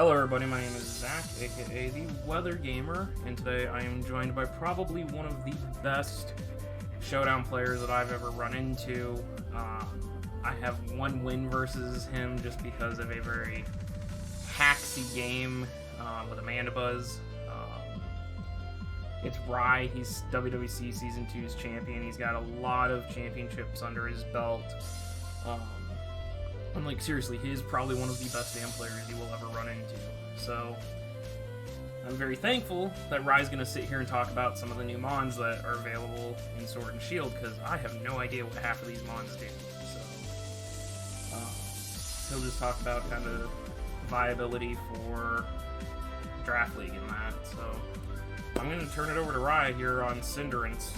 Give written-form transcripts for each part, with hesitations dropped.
Hello everybody, my name is Zach, aka the Weather Gamer, and today I am joined by probably one of the best Showdown players that I've ever run into. I have one win versus him just because of a very hacksy game with Amanda Buzz. It's Rye, he's WWC Season 2's champion, he's got a lot of championships under his belt. And like seriously, he is probably one of the best damn players you will ever run into. So I'm very thankful that Rye's going to sit here and talk about some of the new mons that are available in Sword and Shield, because I have no idea what half of these mons do. So he'll just talk about kind of viability for Draft League and that. So I'm going to turn it over to Rye here on Cinderance.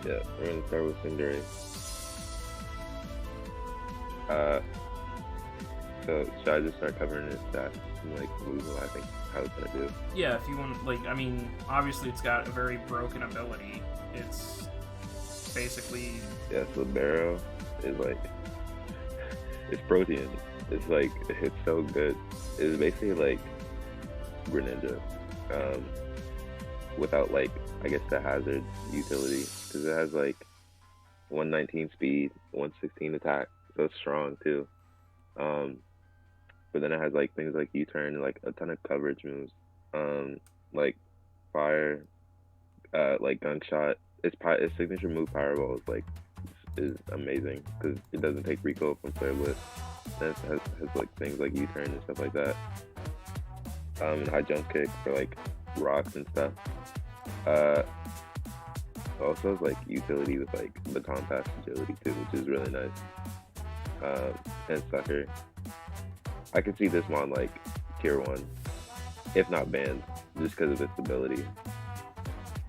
Yeah, we're going to start with Cinderance. So should I just start covering his stats and like move what I think how it's gonna do? Yeah, if you want, like, I mean, obviously it's got a very broken ability. It's basically so Barrow is like it's protein. It's like it's so good. It's basically like Greninja, without like I guess the hazard utility because it has like 119 speed, 116 attack. So it's strong too. But then it has like things like U-turn and like a ton of coverage moves. Like fire, like gunshot. Its signature move Powerball is amazing because it doesn't take recoil from Flare Blitz. And it has like things like U-turn and stuff like that. And high jump kick for like rocks and stuff. Also has like utility with like baton pass agility too, which is really nice. And sucker. I can see this mon like tier 1, if not banned, just because of its ability.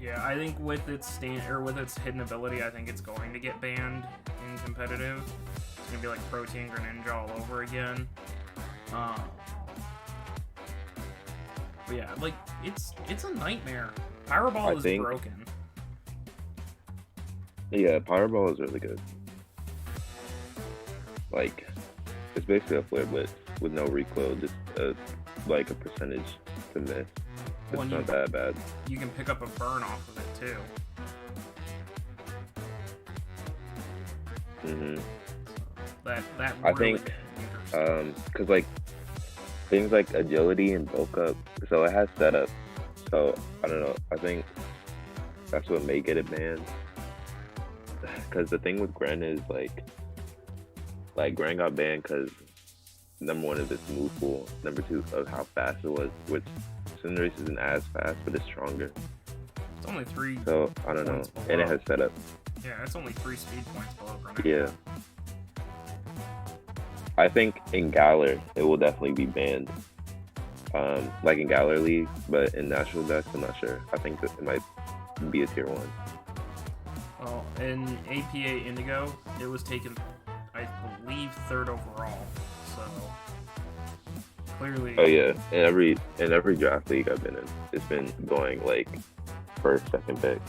Yeah, I think with its with its hidden ability, I think it's going to get banned in competitive. It's gonna be like Protein Greninja all over again. But yeah, like it's a nightmare. Powerball is broken. Yeah, Powerball is really good. Like, it's basically a Flare Blitz with no recoil, just like a percentage to miss. It's not that bad. You can pick up a burn off of it too. That I really think, cause like things like agility and bulk up, so it has setup. So I don't know. I think that's what may get it banned. Cause the thing with Gren is like Gren got banned because number 1 is its move pool, number 2 of how fast it was, which Cinderace isn't as fast, but it's stronger. It's only 3. So I don't know, and it has setup. Yeah, it's only 3 speed points below Greninja. Yeah. I think in Galar it will definitely be banned. Like in Galar League, but in National Dex, I'm not sure. I think that it might be a tier 1. Well, in APA Indigo, it was taken, I believe, 3rd overall. So clearly. Oh yeah, in every draft league I've been in, it's been going like first, second pick.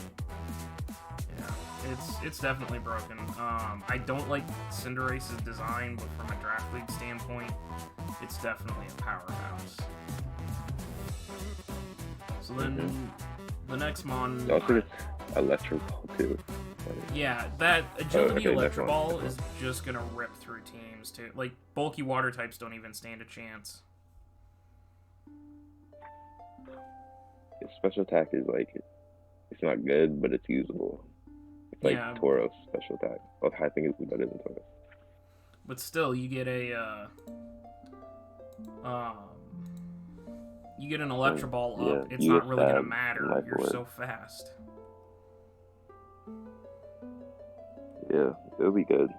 Yeah, it's definitely broken. I don't like Cinderace's design, but from a draft league standpoint, it's definitely a powerhouse. So then the next mon. Also, Electro Ball too. Yeah, that agility Electro Ball is just gonna rip through teams too. Like bulky water types don't even stand a chance. Its special attack is like it's not good, but it's usable. It's like Tauros special attack. Well, I think it's better than Tauros. But still, you get a you get an Electro Ball up. Yeah, it's not really gonna matter. You're so fast. Yeah, it'll be good.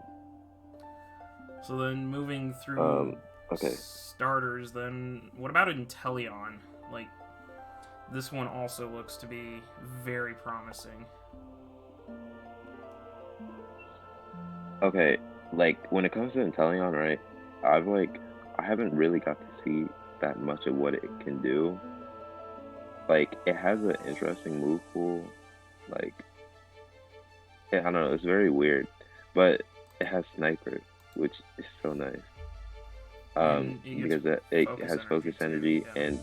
So then moving through okay. starters, then what about Inteleon? Like, this one also looks to be very promising. Okay, like when it comes to Inteleon, right? I haven't really got to see that much of what it can do. Like, it has an interesting move pool. Like, I don't know, it's very weird, but it has Sniper, which is so nice. And it gets because it has focus too. energy, Yeah. and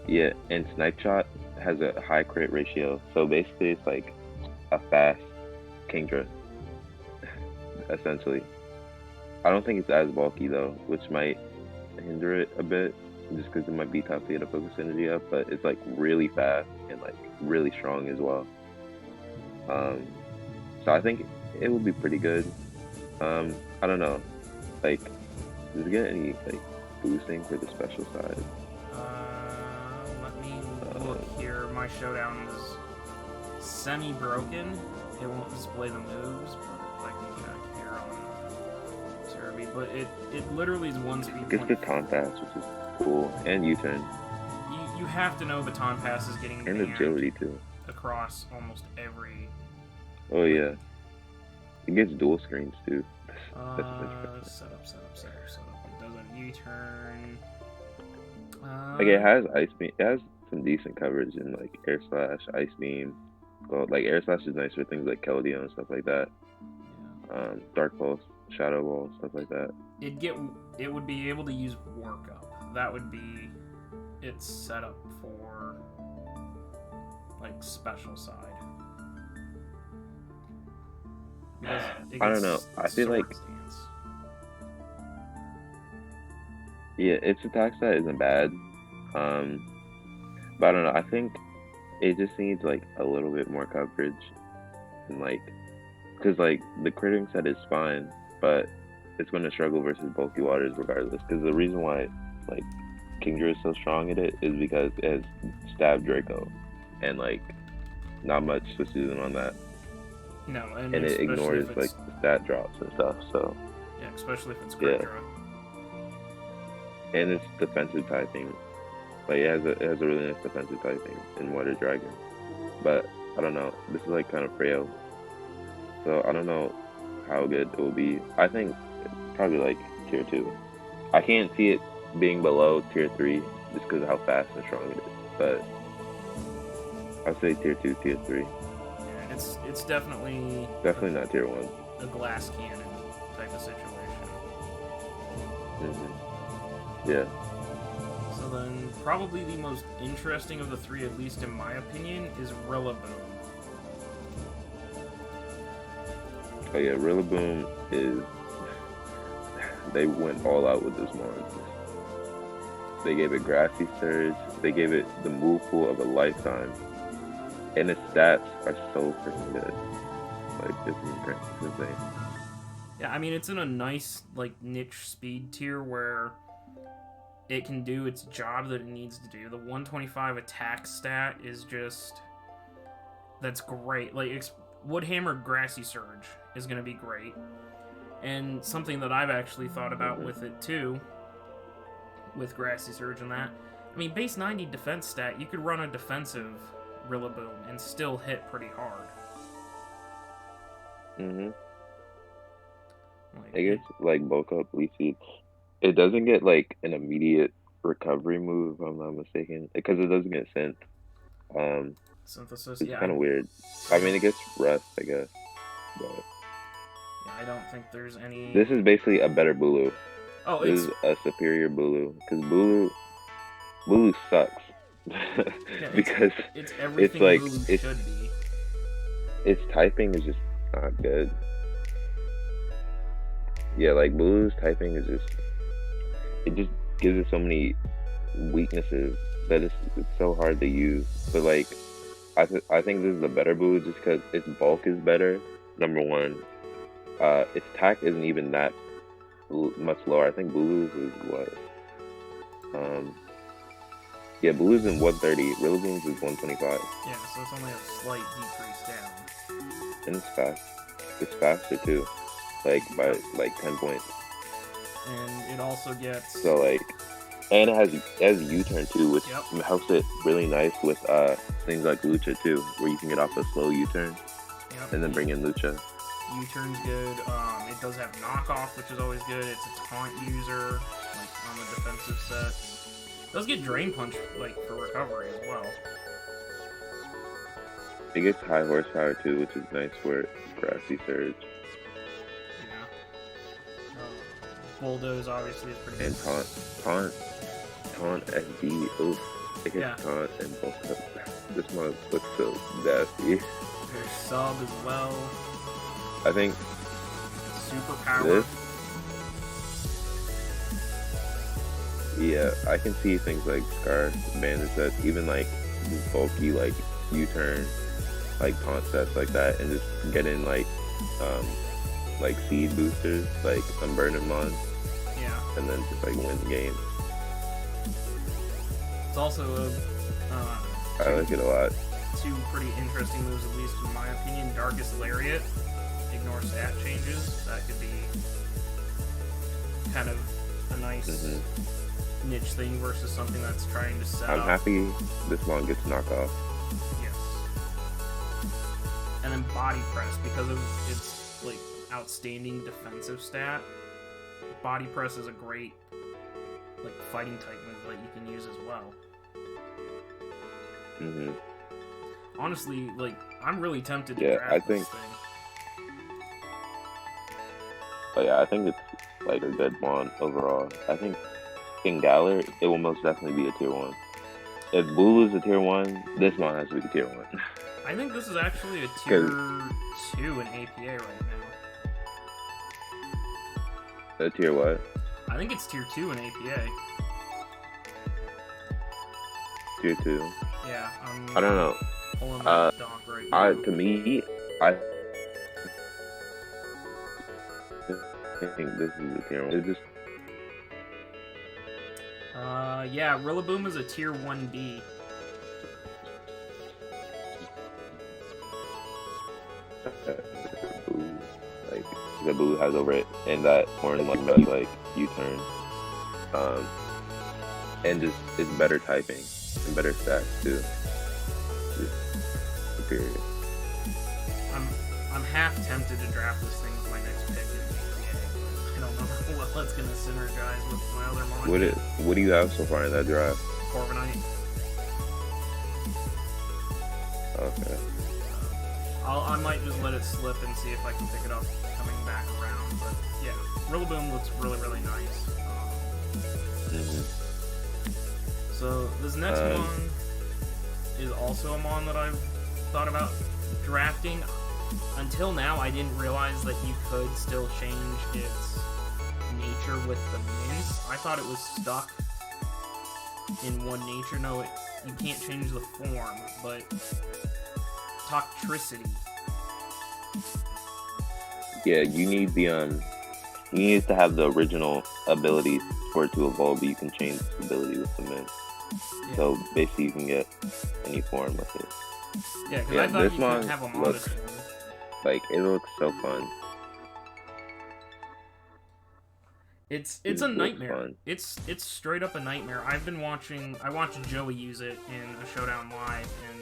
yeah, and snipe shot has a high crit ratio. So basically, it's like a fast Kingdra, essentially. I don't think it's as bulky though, which might hinder it a bit, just because it might be tough to get a focus energy up. But it's like really fast and like really strong as well. So I think it would be pretty good. I don't know, like, does it get any like boosting for the special side? Let me look here. My showdown is semi-broken. It won't display the moves, but I can check here on Cerebi. But it literally is one speed It gets point. the Taunt Pass, which is cool, and U-turn. You have to know Baton Pass is getting And banned agility too. across almost every. Oh yeah, it gets dual screens too. Setup. It does a U-turn. Like it has ice beam. It has some decent coverage in like air slash, ice beam. Well, like air slash is nice for things like Keldeo and stuff like that. Yeah. Dark pulse, shadow ball, stuff like that. It would be able to use workup. That would be its setup for like special side. I don't know. I feel like yeah, its attack stat isn't bad. But I don't know. I think it just needs like a little bit more coverage, and like, because like the critting set is fine, but it's going to struggle versus bulky waters regardless. Because the reason why like Kingdra is so strong at it is because it has Stab Draco, and like not much switches in on that. No, and it ignores like the stat drops and stuff. So yeah, especially if it's Kingdra. And it's defensive typing. Like it has a really nice defensive typing in Water Dragon. But I don't know. This is like kind of frail. So I don't know how good it will be. I think it's probably like tier 2. I can't see it being below tier 3 just because of how fast and strong it is. But I'd say tier 2, tier 3. Yeah, it's definitely not tier 1. A glass cannon type of situation. Yeah. So then, probably the most interesting of the three, at least in my opinion, is Rillaboom. Oh yeah, Rillaboom is. They went all out with this one. They gave it Grassy Surge. They gave it the move pool of a lifetime, and its stats are so freaking good. Like it's insane. Yeah, I mean it's in a nice like niche speed tier where it can do its job that it needs to do. The 125 attack stat is just that's great. Like Woodhammer Grassy Surge is going to be great. And something that I've actually thought about with it too, with Grassy Surge and that, I mean, base 90 defense stat, you could run a defensive Rillaboom and still hit pretty hard. It gets like bulk up Leaf Seed. It doesn't get like an immediate recovery move, if I'm not mistaken, because it doesn't get sent. Synthesis, it's kind of weird. I mean, it gets rest, I guess. But yeah, I don't think there's any. This is basically a better Bulu. Oh, this is a superior Bulu because Bulu sucks. Because it's everything like Bulu should be. Its typing is just not good. Yeah, like Bulu's typing is it just gives it so many weaknesses that it's so hard to use. But like, I think this is a better Bulu just because its bulk is better. Number one, its attack isn't even that much lower. I think Bulu's is what? Yeah, Bulu's in 130. Rillaboom's is 125. Yeah, so it's only a slight decrease down. And it's fast. It's faster too, like by like 10 points. And it also gets like, and it has U-turn too, which helps it really nice with things like Lucha too, where you can get off a slow U-turn and then bring in Lucha. U-turn's good. It does have knockoff, which is always good. It's a taunt user, like on the defensive set. It does get Drain Punch, like for recovery as well. It gets high horsepower too, which is nice for Grassy Surge. Bulldoze obviously is pretty good. And taunt SB. Oof. It gets taunt and bulk up. This one looks so nasty. There's sub as well. I think super power. this. Yeah, I can see things like Scar, Bandit sets, even like this bulky like U-turn, like taunt sets like that, and just getting like seed boosters, like Unburden Mon. Yeah. And then just like win the game. It's also I like it a lot. Two pretty interesting moves, at least in my opinion. Darkest Lariat, ignore stat changes. That could be kind of a nice niche thing versus something that's trying to set I'm up. happy this one gets knocked off. Yes. And then Body Press, because of its like outstanding defensive stat. Body Press is a great like fighting type move that you can use as well. Honestly, like, I'm really tempted to draft this thing. But yeah, I think it's like a good one overall. I think in Galar, it will most definitely be a tier 1. If Bulu's a tier 1, this one has to be a tier 1. I think this is actually a tier 2 in APA right now. A tier what? I think it's tier 2 in APA. Tier 2? Yeah, I don't know. Pulling my dock right now. To me, I think this is a tier 1. It's just yeah, Rillaboom is a tier 1B. Like the Boo has over it, and that horn like U-turn, and just it's better typing and better stats too. Just superior. I'm half tempted to draft this thing with my next pick in APA. I don't know what's gonna synergize with my other mon. What do you have so far in that draft? Corviknight. Okay. I might just let it slip and see if I can pick it up coming back around. But yeah, Rillaboom looks really, really nice. So this next mon is also a mon that I've thought about drafting. Until now, I didn't realize that you could still change its nature with the mints. I thought it was stuck in one nature. No, you can't change the form, but Toxtricity. Yeah, you need the you need to have the original ability for it to evolve, but you can change its ability with the mint. Yeah. So basically, you can get any form with it. Yeah, because I thought you could have a modest one. Like, it looks so fun. It's a nightmare. Fun. It's straight up a nightmare. I watched Joey use it in a Showdown Live, and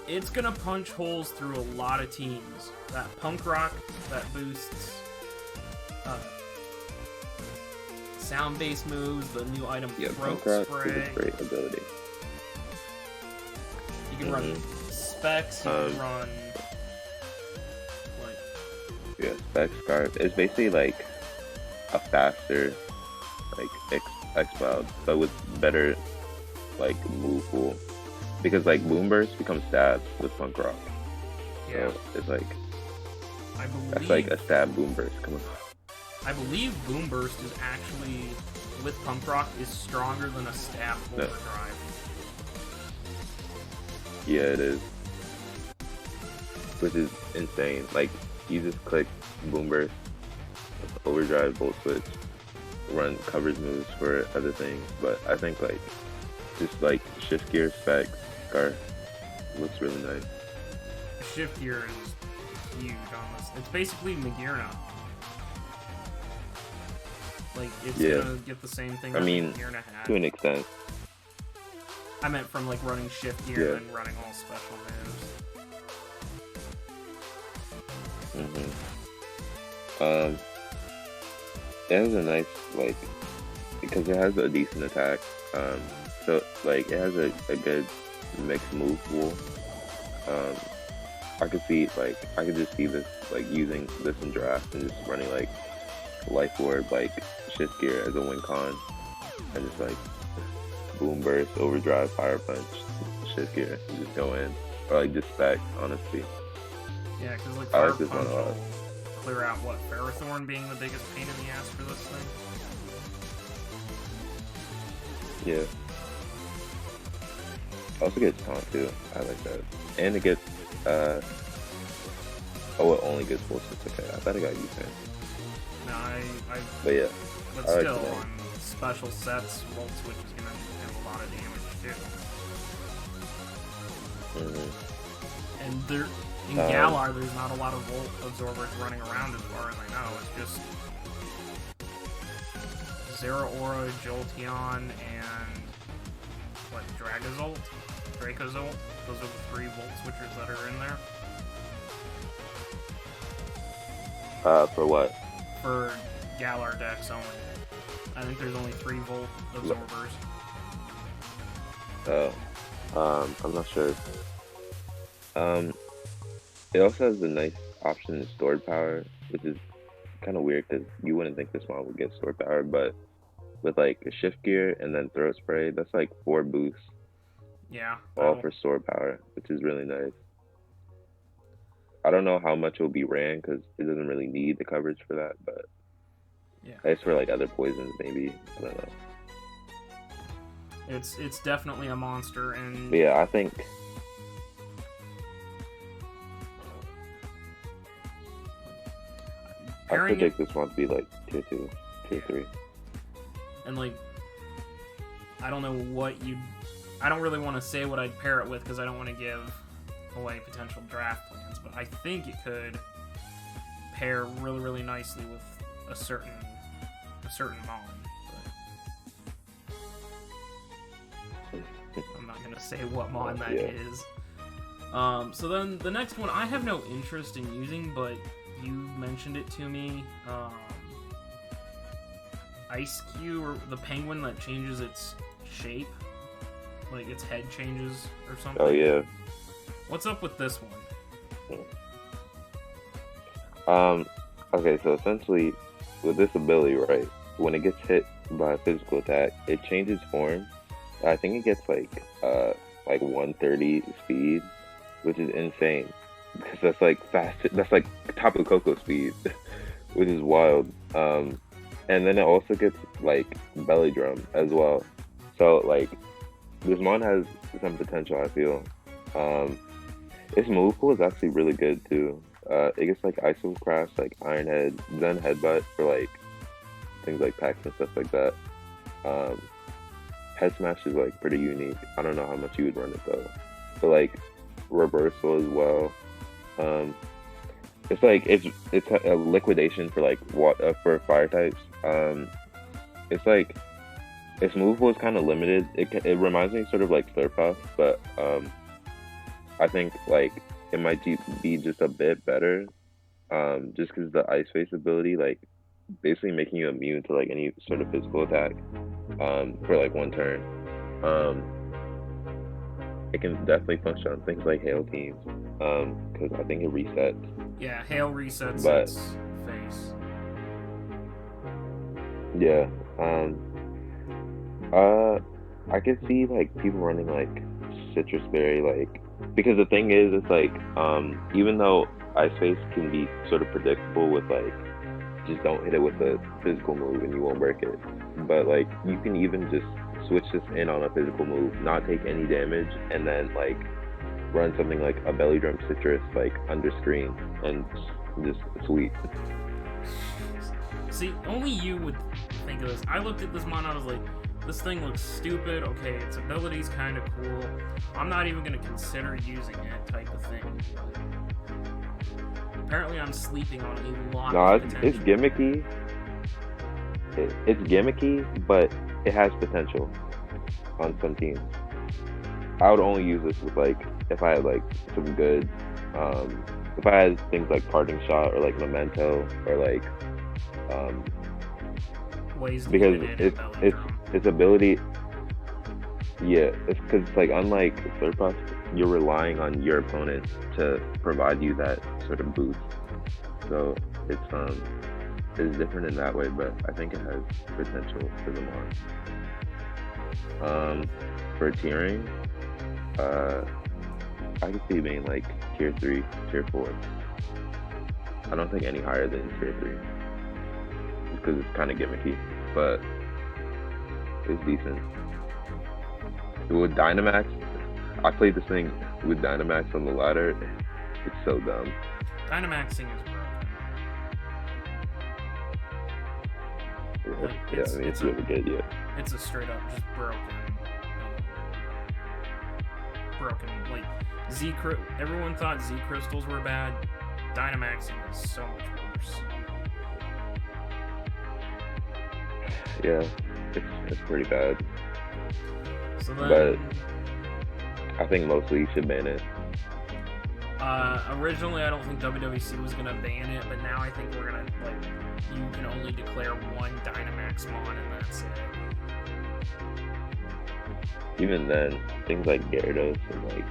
it's gonna punch holes through a lot of teams. That Punk Rock that boosts sound-based moves, the new item Throat Spray. Is a great ability. You can run Specs, you can run Specs Scarf. It's basically like a faster like X-Cloud, but with better like move pool. Because like Boom Burst becomes stab with Punk Rock. Yeah. So it's like that's like a stab Boom Burst coming on. I believe Boom Burst is actually with Punk Rock is stronger than a stab overdrive. Yeah, it is. Which is insane. Like you just click Boom Burst, overdrive, Volt Switch, run coverage moves for other things. But I think like just like Shift Gear, Specs, Scarf looks really nice. Shift Gear is huge on this. It's basically Magearna. Like it's gonna get the same thing that Magearna had. To an extent. I meant from like running Shift Gear and running all special moves. It has a nice like because it has a decent attack. So like it has a good mixed move pool. I could just see this like using this in draft and just running like life orb like shift gear as a win con, and just like boom burst, overdrive, fire punch, shift gear, and just go in, or like just spec. Honestly, Yeah, because like I Fire like this one Punch a lot. will clear out what Ferrothorn being the biggest pain in the ass for this thing. Yeah. Also gets taunt too. I like that, and it gets oh, it only gets full sets. Okay, I thought it got U-turn. No, But yeah, but I like still that. on special sets, Volt Switch is gonna have a lot of damage too. And there in Galar, there's not a lot of Volt absorbers running around as far as I know. It's just Zeraora, Jolteon, and what, Dracozolt? Those are the 3 Volt Switchers that are in there. For what? For Galar decks only. I think there's only 3 Volt absorbers. I'm not sure. It also has a nice option in stored power, which is kind of weird because you wouldn't think this mod would get stored power, but with like a shift gear and then throat spray, that's like 4 boosts, Yeah. all for stored power, which is really nice. I don't know how much it will be ran because it doesn't really need the coverage for that, but yeah, it's for like other poisons maybe. I don't know. It's definitely a monster, and But yeah, I think I predict this one to be like tier 2, tier 3. And like, I don't know what I don't really want to say what I'd pair it with because I don't want to give away potential draft plans, but I think it could pair really, really nicely with a certain Mon. But I'm not gonna say what Mon that is. So then the next one I have no interest in using, but you mentioned it to me. Ice Cube, or the penguin that changes its shape, like its head changes or something. Oh yeah. What's up with this one? Okay, so essentially with this ability, right, when it gets hit by a physical attack, it changes form. I think it gets like 130 speed, which is insane because that's like fast. That's like Tapu Koko speed, which is wild. And then it also gets like belly drum as well. So like this mon has some potential, I feel. Its move pool is actually really good too. It gets like Ice Crash, like Iron Head, Zen Headbutt for like things like packs and stuff like that. Head Smash is like pretty unique. I don't know how much you would run it though. But like Reversal as well. It's like it's a liquidation for like for fire types. It's like its move pool is kind of limited. It reminds me sort of like Slurpuff, but I think like it might be just a bit better, just because the Ice Face ability, like basically making you immune to like any sort of physical attack, for like 1 turn. It can definitely function on things like Hail Teams, because I think it resets. Yeah, Hail resets its face. Yeah. I could see like people running like Citrus Berry, like, because the thing is, it's like, even though Ice Face can be sort of predictable with like, just don't hit it with a physical move and you won't break it. But like, you can even just switch this in on a physical move, not take any damage, and then like run something like a Belly Drum Citrus like under screen, and just sweet. See, only you would think of this. I looked at this mon, I was like, this thing looks stupid. Okay, its ability's kind of cool. I'm not even gonna consider using it, type of thing. Apparently, I'm sleeping on a lot. No, it's gimmicky. It's gimmicky, but it has potential on some teams. I would only use this with like if I had like some good, if I had things like Parting Shot or like Memento or like, ways to because get it its ability. Yeah, it's because it's like unlike Slurpuff, you're relying on your opponent to provide you that sort of boost. So it's is different in that way, but I think it has potential for the Mon. For tiering, I could see it being like tier 3, tier 4. I don't think any higher than tier 3. Just because it's kind of gimmicky, but it's decent. With Dynamax, I played this thing with Dynamax on the ladder. It's so dumb. Dynamaxing is broken. Yeah, I mean, it's really good, yeah. It's a straight up just broken. Like, everyone thought Z crystals were bad. Dynamaxing is so much worse. Yeah, it's pretty bad. So then, but I think most leagues should ban it. Originally, I don't think WWC was gonna ban it, but now I think we're gonna, like, you can only declare one Dynamax Mon and that's it. Even then, things like Gyarados and like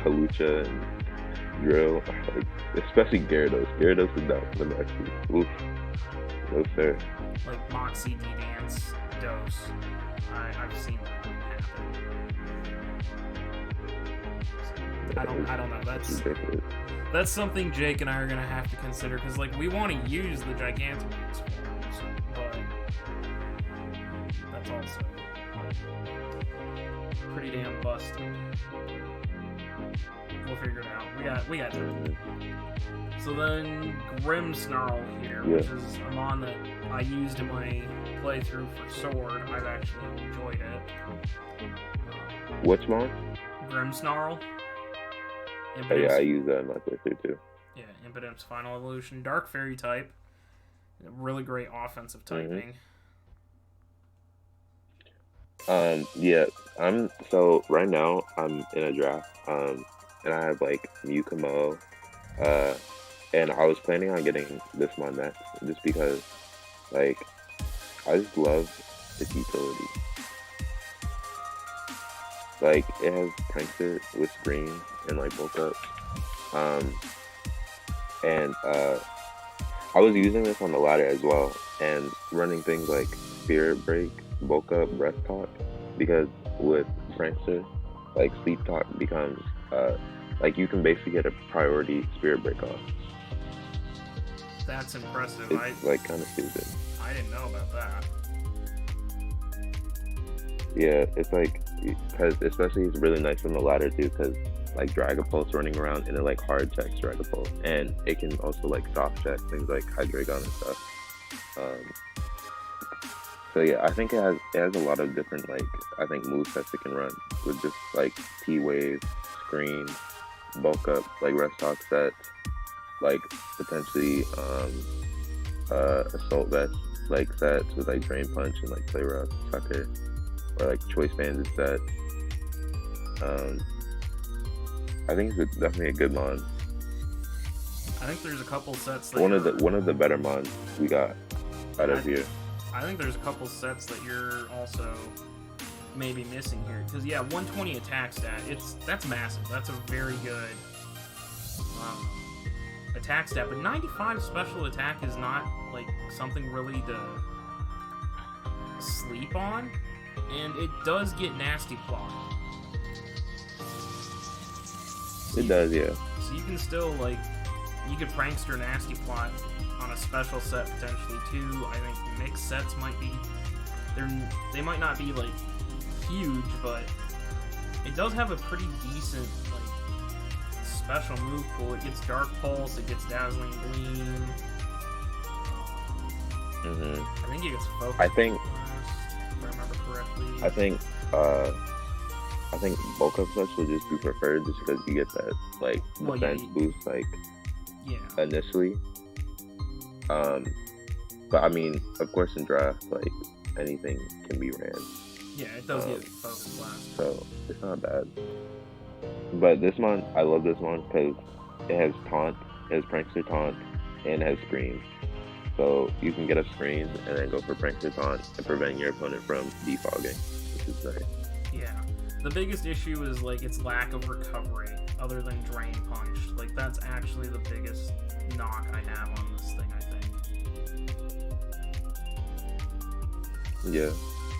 Halucha and Drill, like, especially Gyarados. Gyarados is down for the next week. Oof. No sir. Like Moxie, D-Dance, Dose. I've seen that happen. I don't know. That's something Jake and I are gonna have to consider because, like, we want to use the Gigantamax forms, but that's also pretty damn busted. We'll figure it out. We got time. So then Grimmsnarl here, which is a mon that I used in my playthrough for Sword. I've actually enjoyed it. Which mon? Grimmsnarl. Oh, yeah, I use that in my playthrough too. Yeah, Impidim's Final Evolution. Dark Fairy type. Really great offensive typing. Yeah, so right now I'm in a draft, and I have like Mukamo, and I was planning on getting this mon next, just because, like, I just love its utility. Like, it has Prankster with Scream and like bulk up, and I was using this on the ladder as well, and running things like Spirit Break, bulk up, Breath Talk, because with Prankster, like, Sleep Talk becomes like, you can basically get a priority Spirit Break off. That's impressive. It's like kind of stupid. I didn't know about that. Yeah, it's like, because especially it's really nice on the ladder too, because like Dragapult's running around and it like hard checks Dragapult, and it can also like soft check things like Hydreigon and stuff. So yeah, I think it has a lot of different, like, I think movesets it can run with just like T-Wave, Screen, bulk up, like Rest Talk sets, like potentially Assault Vest like sets with like Drain Punch and like Play Rough, Sucker, or like Choice Banded sets. I think it's definitely a good mon. I think there's a couple sets that one of the better mons we got out of here. I think there's a couple sets that you're also maybe missing here, because 120 attack stat, that's massive. That's a very good attack stat, but 95 special attack is not like something really to sleep on, and it does get Nasty Plot. It does, yeah. So you can still, like, you could Prankster Nasty Plot on a special set potentially too. I think mixed sets might be, they might not be like huge, but it does have a pretty decent like special move pool. It gets Dark Pulse, it gets Dazzling Gleam. I think it gets Focus. I think, if I remember correctly. I think bulk up sets would just be preferred, just because you get that like defense boost like initially. But I mean, of course, in draft, like, anything can be ran. Yeah, it does get Focus Blast. So it's not bad. But this mon, I love this mon because it has Taunt, it has Prankster Taunt, and it has Scream. So you can get a Scream and then go for Prankster Taunt and prevent your opponent from defogging, which is nice. Yeah. The biggest issue is like its lack of recovery, other than Drain Punch. Like, that's actually the biggest knock I have on this thing, I think. Yeah.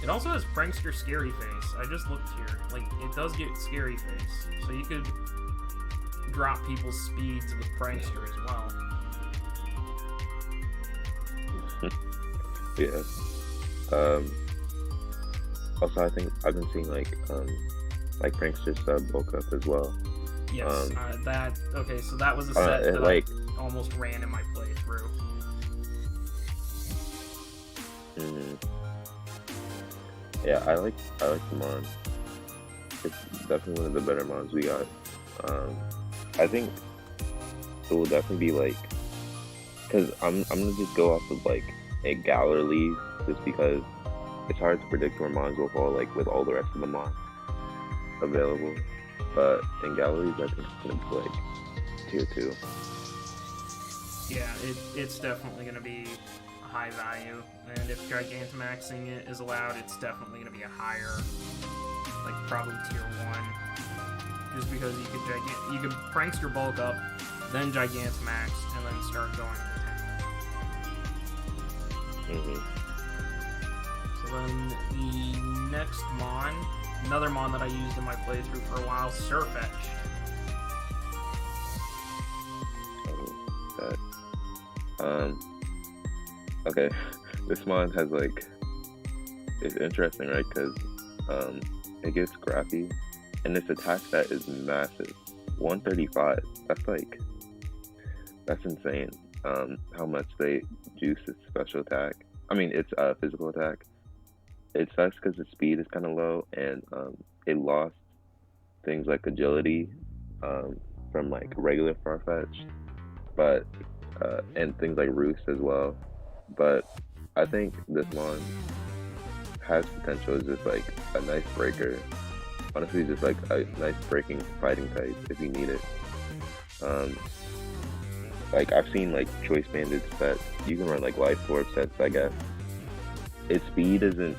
It also has Prankster Scary Face. I just looked here. Like, it does get Scary Face. So you could drop people's speeds with Prankster as well. Yeah. Also, I think I've been seeing like Prankster sub bulk up as well. Yes, okay, so that was a set that I almost ran in my playthrough. Yeah, I like the Mon. It's definitely one of the better Mons we got. I think it will definitely be like, cause I'm gonna just go off of like a Galar league, just because it's hard to predict where Mons will fall like with all the rest of the Mons available. But in galleries, I think it's gonna be like tier 2. Yeah, it's definitely gonna be a high value, and if Gigantamaxing it is allowed, it's definitely gonna be a higher, like probably tier 1, just because you could Prankster bulk up, then Gigantamax, and then start going to 10. So then the next Mon. Another Mon that I used in my playthrough for a while, Surfetch. Okay, this Mon has like, it's interesting, right? Because it gets Scrappy, and its attack stat is massive, 135. That's insane. How much they juice its special attack. I mean, its physical attack. It sucks because the speed is kind of low, and it lost things like agility from like regular Farfetch, but and things like Roost as well. But I think this Mon has potential as just like a nice breaker. Honestly, just like a nice breaking fighting type if you need it. Like I've seen like choice banded sets. You can run like life orb sets, I guess. Its speed isn't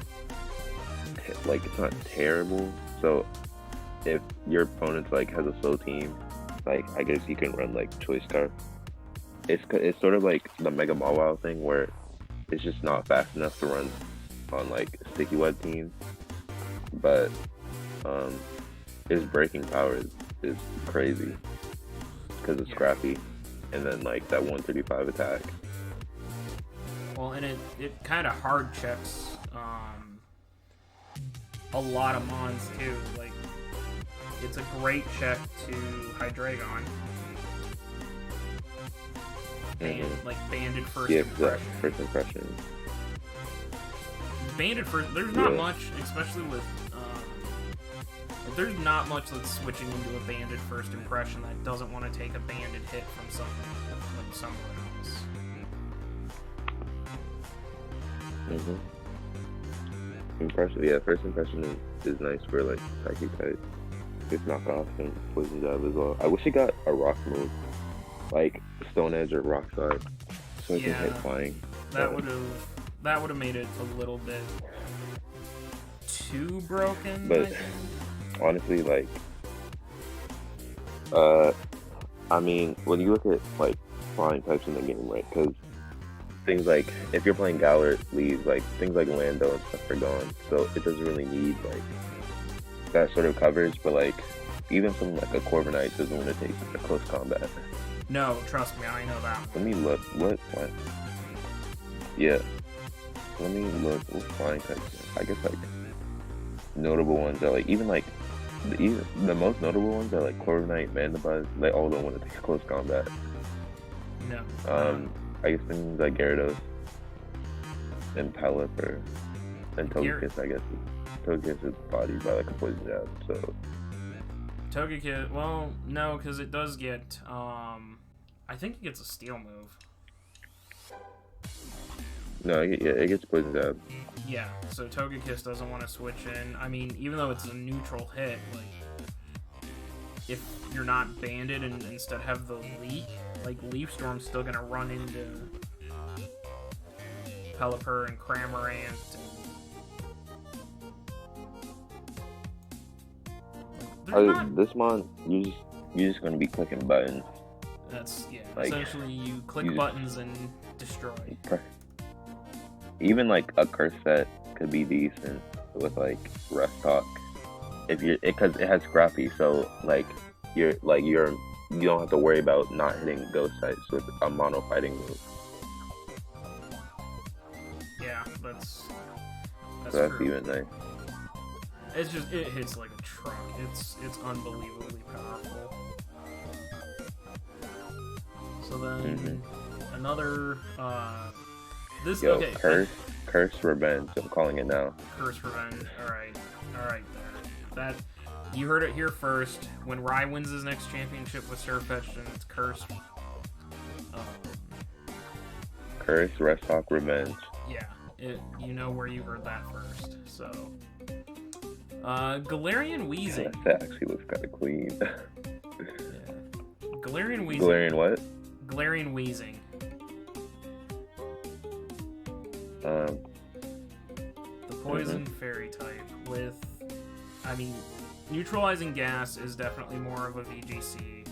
like, it's not terrible, so if your opponent's like has a slow team, like I guess you can run like choice scarf. It's sort of like the Mega Mawile thing where it's just not fast enough to run on like sticky web teams, but its breaking power is crazy because it's Scrappy, and then like that 135 attack. Well, and it kind of hard checks a lot of Mons too. Like, it's a great check to Hydreigon. Like banded first impression. First impression. Banded first. There's not much, especially with. There's not much that's switching into a banded first impression that doesn't want to take a banded hit from someone else. Impression, first impression is nice for like psychic type. It's knockoff and poison jab as well. I wish it got a rock move, like Stone Edge or Rock Slide, so it can hit flying. That would have made it a little bit too broken. But honestly, like, I mean, when you look at like flying types in the game, right? Because things like, if you're playing Galar leads, like things like Lando and stuff are gone, so it doesn't really need like that sort of coverage. But like even something like a Corviknight doesn't want to take a close combat. No, trust me, I know that. Let me look. What? Yeah. Let me look. What flying types? I guess like notable ones are like even like the most notable ones are like Corviknight, Mandibuzz. They all don't want to take close combat. No. I guess things like Gyarados and Pelipper and Togekiss, I guess. Togekiss is bodied by like a poison jab, so. Togekiss, well, no, because it does get, I think it gets a steel move. No, it gets poison jab. Yeah, so Togekiss doesn't want to switch in. I mean, even though it's a neutral hit, like, if you're not banded and instead have the leak, like, Leaf Storm's still gonna run into Pelipper and Cramorant. This Mon, you're just gonna be clicking buttons. That's like, essentially you click buttons and destroy. Even like a curse set could be decent with like rest talk if you're because it has scrappy, so like you don't have to worry about not hitting ghost types with a mono fighting move. Yeah, that's So that's true. even nice. It's just it hits like a truck. It's unbelievably powerful. So then another this Yo, okay. curse revenge. I'm calling it now. Curse revenge. All right there. That you heard it here first. When Rai wins his next championship with Surfetched, and it's cursed. Curse, rest talk, revenge. Yeah, you know where you heard that first. So, Galarian Wheezing. Yeah, that actually looks kind of clean. Yeah. Galarian Wheezing. Galarian what? Galarian Wheezing. The poison fairy type with, I mean, neutralizing gas is definitely more of a VGC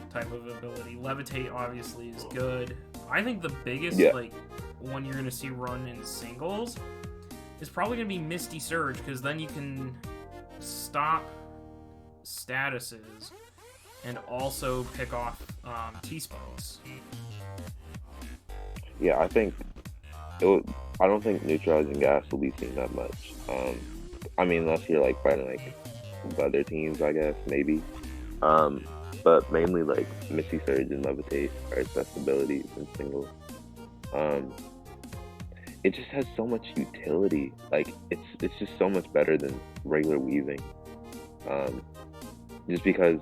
type of ability. Levitate obviously is good. I think the biggest like one you're gonna see run in singles is probably gonna be Misty Surge, because then you can stop statuses and also pick off T-spokes. Yeah, I think I don't think neutralizing gas will be seen that much. I mean, unless you're like fighting like other teams, I guess maybe. But mainly like Misty Surge and Levitate are its best abilities in singles. It just has so much utility. Like it's just so much better than regular weaving. Just because,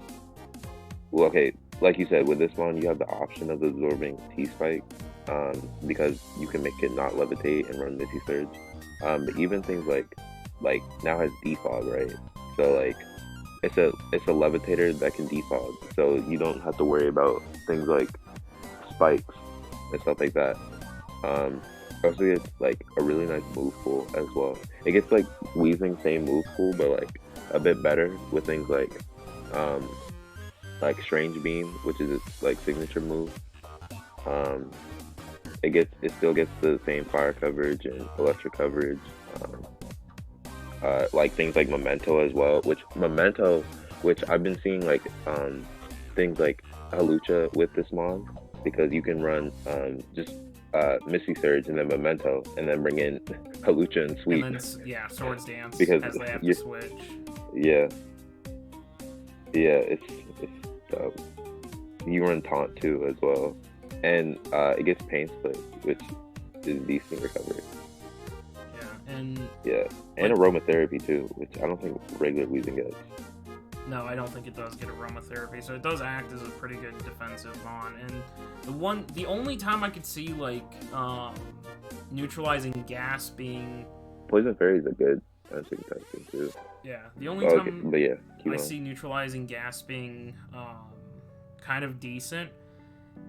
well, okay, like you said, with this one you have the option of absorbing T-spike, because you can make it not levitate and run Misty Surge. But even things like now has defog, right? So like it's a levitator that can defog, so you don't have to worry about things like spikes and stuff like that. Also gets like a really nice move pool as well. It gets like Weezing same move pool, but like a bit better with things like Strange Beam, which is its like signature move. It still gets the same fire coverage and electric coverage. Like things like Memento as well, which I've been seeing like things like Halucha with this mod, because you can run just Misty Surge and then Memento and then bring in Halucha and Sweep. And then, Swords Dance, because as they have to switch. Yeah, it's dope. You run Taunt too as well, and it gets Pain Split, which is decent recovery. And aromatherapy too, which I don't think regular Weezing gets. No, I don't think it does get aromatherapy, so it does act as a pretty good defensive mon. And the only time I could see like neutralizing gas being Poison Fairy is a good defensive type thing too. Yeah, the only time I on. see neutralizing gas being kind of decent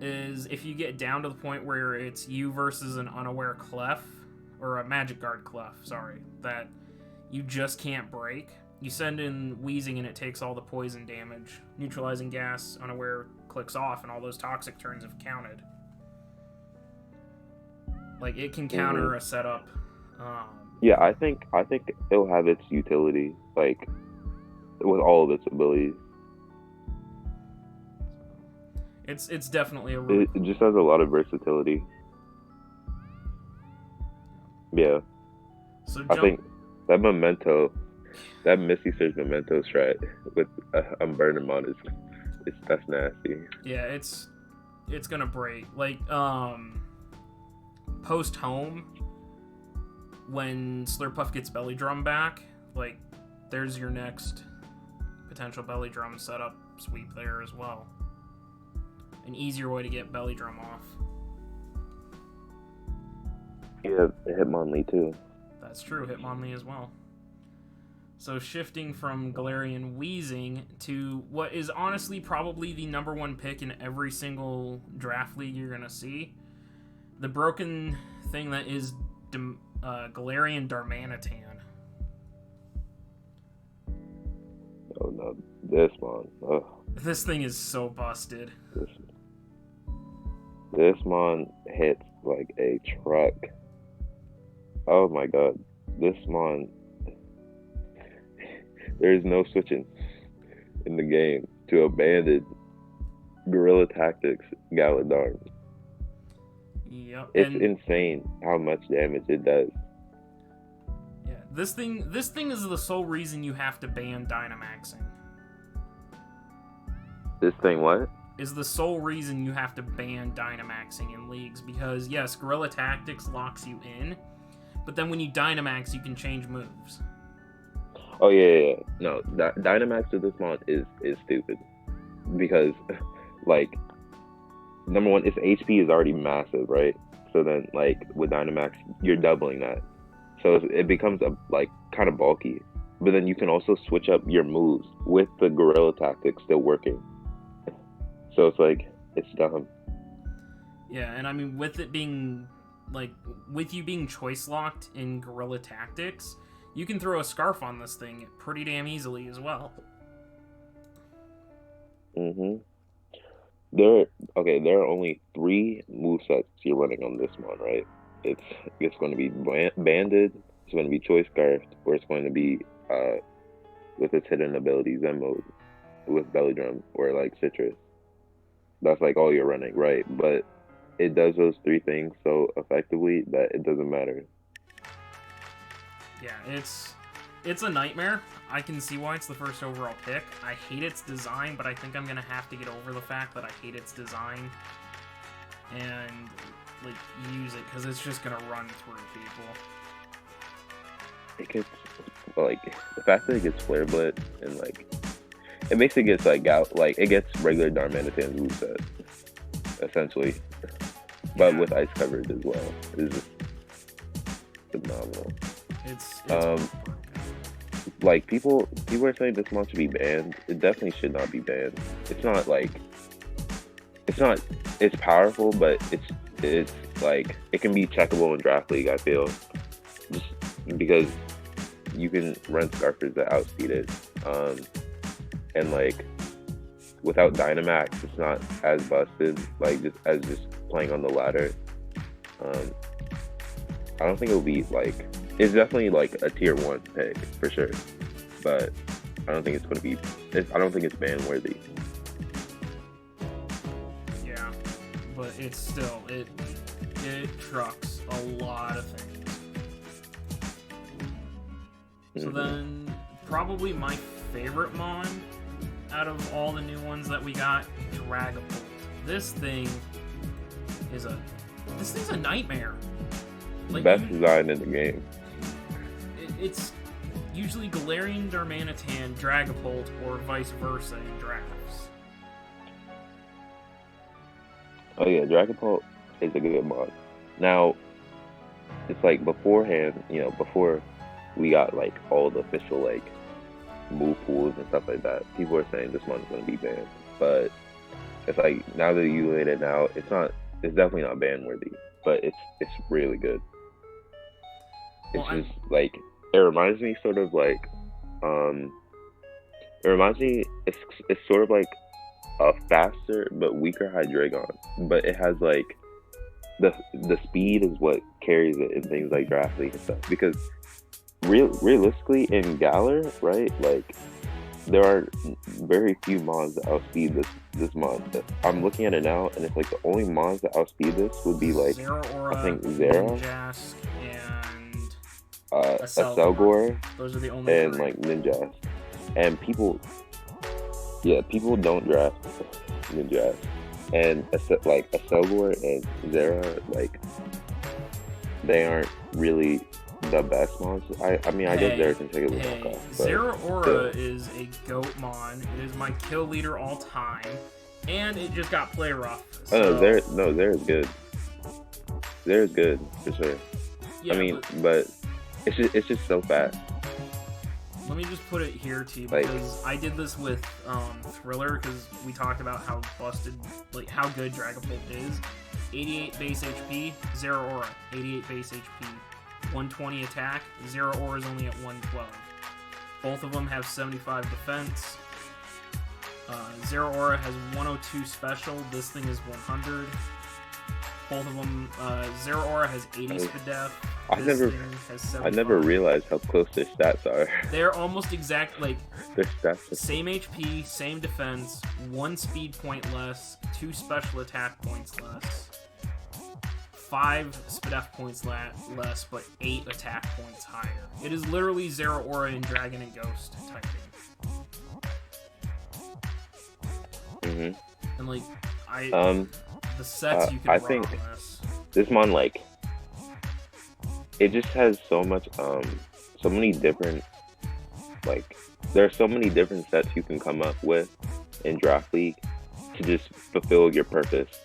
is if you get down to the point where it's you versus an unaware Clef, or a Magic Guard Clef, sorry, that you just can't break. You send in Weezing and it takes all the poison damage. Neutralizing gas, unaware, clicks off, and all those toxic turns have counted. Like, it can counter a setup. Yeah, I think it'll have its utility, like, with all of its abilities. It's definitely it just has a lot of versatility. Yeah. So I think that Memento, that Misty Surge Memento strat with Unburden mod that's nasty. Yeah, it's gonna break. Like, post home, when Slurpuff gets Belly Drum back, like, there's your next potential Belly Drum setup sweep there as well. An easier way to get Belly Drum off. Yeah, Hitmonlee too. That's true, Hitmonlee as well. So shifting from Galarian Weezing to what is honestly probably the number one pick in every single draft league you're going to see. The broken thing that is Galarian Darmanitan. Oh no, this one. Ugh. This thing is so busted. This one hits like a truck. Oh my god, this Mon, there is no switching in the game to abandon Guerrilla Tactics Galadarn. Yep, It's and insane how much damage it does. yeah, this thing is the sole reason you have to ban Dynamaxing. This thing, what? Is the sole reason you have to ban Dynamaxing in leagues, because yes, Guerrilla Tactics locks you in, but then when you Dynamax, you can change moves. Oh yeah. No, Dynamax with this Mon is stupid because, like, number one, its HP is already massive, right? So then, like, with Dynamax, you're doubling that, so it becomes like kind of bulky. But then you can also switch up your moves with the Guerrilla Tactics still working. So it's like, it's dumb. Yeah, and I mean, with it being, like, with you being choice locked in Guerrilla Tactics, you can throw a Scarf on this thing pretty damn easily as well. Mm-hmm. There are only 3 movesets you're running on this Mon, right? It's going to be Banded, it's going to be Choice Scarfed, or it's going to be with its hidden ability Zen mode with Belly Drum or like Citrus. That's like all you're running, right? But it does those 3 things so effectively that it doesn't matter. Yeah, it's a nightmare. I can see why it's the first overall pick. I hate its design, but I think I'm gonna have to get over the fact that I hate its design and like use it because it's just gonna run through people. It gets like the fact that it gets Flare Blitz and like it makes it gets like out like it gets regular Darmanitan's moveset essentially, but with ice coverage as well. It's just phenomenal. It's like people are saying this Mon should be banned. It definitely should not be banned. It's powerful, but it's like it can be checkable in draft league. I feel just because you can run Scarfers that outspeed it, and like without Dynamax, it's not as busted. Like just playing on the ladder. I don't think it'll be like. It's definitely like a tier 1 pick for sure, but I don't think it's going to be. I don't think it's ban worthy. Yeah, but it's still it trucks a lot of things. So then, probably my favorite Mon out of all the new ones that we got, Dragapult. This thing's a nightmare. Like, best design in the game. It's usually Galarian, Darmanitan, Dragapult, or vice versa in drafts. Oh yeah, Dragapult is a good Mon. Now, it's like beforehand, before we got like all the official like move pools and stuff like that, people were saying this Mon's gonna be banned. But it's like now that you laid it out, it's definitely not ban worthy, but it's really good. It's just like it reminds me sort of like it's sort of like a faster but weaker Hydreigon, but it has like the speed is what carries it in things like draft league and stuff, because realistically in Galar, right, like there are very few Mons that outspeed this Mon. I'm looking at it now, and it's like the only Mons that outspeed this would be like Zeraora, I think Zera, Ninjask, and Aselgor, those are the only and 3. like Ninjask. And people don't draft Ninjask, and like Aselgor and Zera, like they aren't really the best Mons. I mean, I guess Zera can take a little knock off. Zeraora is a GOAT Mon. It is my kill leader all time, and it just got play rough. So... Zera's good. Zera's good for sure. Yeah, I mean, but it's just so fast. Let me just put it here to you, because I did this with Thriller, because we talked about how busted, like how good Dragapult is. 88 base HP, Zeraora, 88 base HP. 120 attack, Zeraora is only at 112. Both of them have 75 defense. Zeraora has 102 special, this thing is 100. Both of them, Zeraora has 80 speed def, I This never, thing has I never 75. realized how close their stats are. They're almost exact, like, Their stats are same HP, same defense, 1 speed point less, 2 special attack points less, 5 SPDF points less, but 8 attack points higher. It is literally Zero Aura and Dragon and Ghost typing. And like, the sets you can I run think on this. this mon, like, it just has so many different, like, there are so many different sets you can come up with in Draft League to just fulfill your purpose,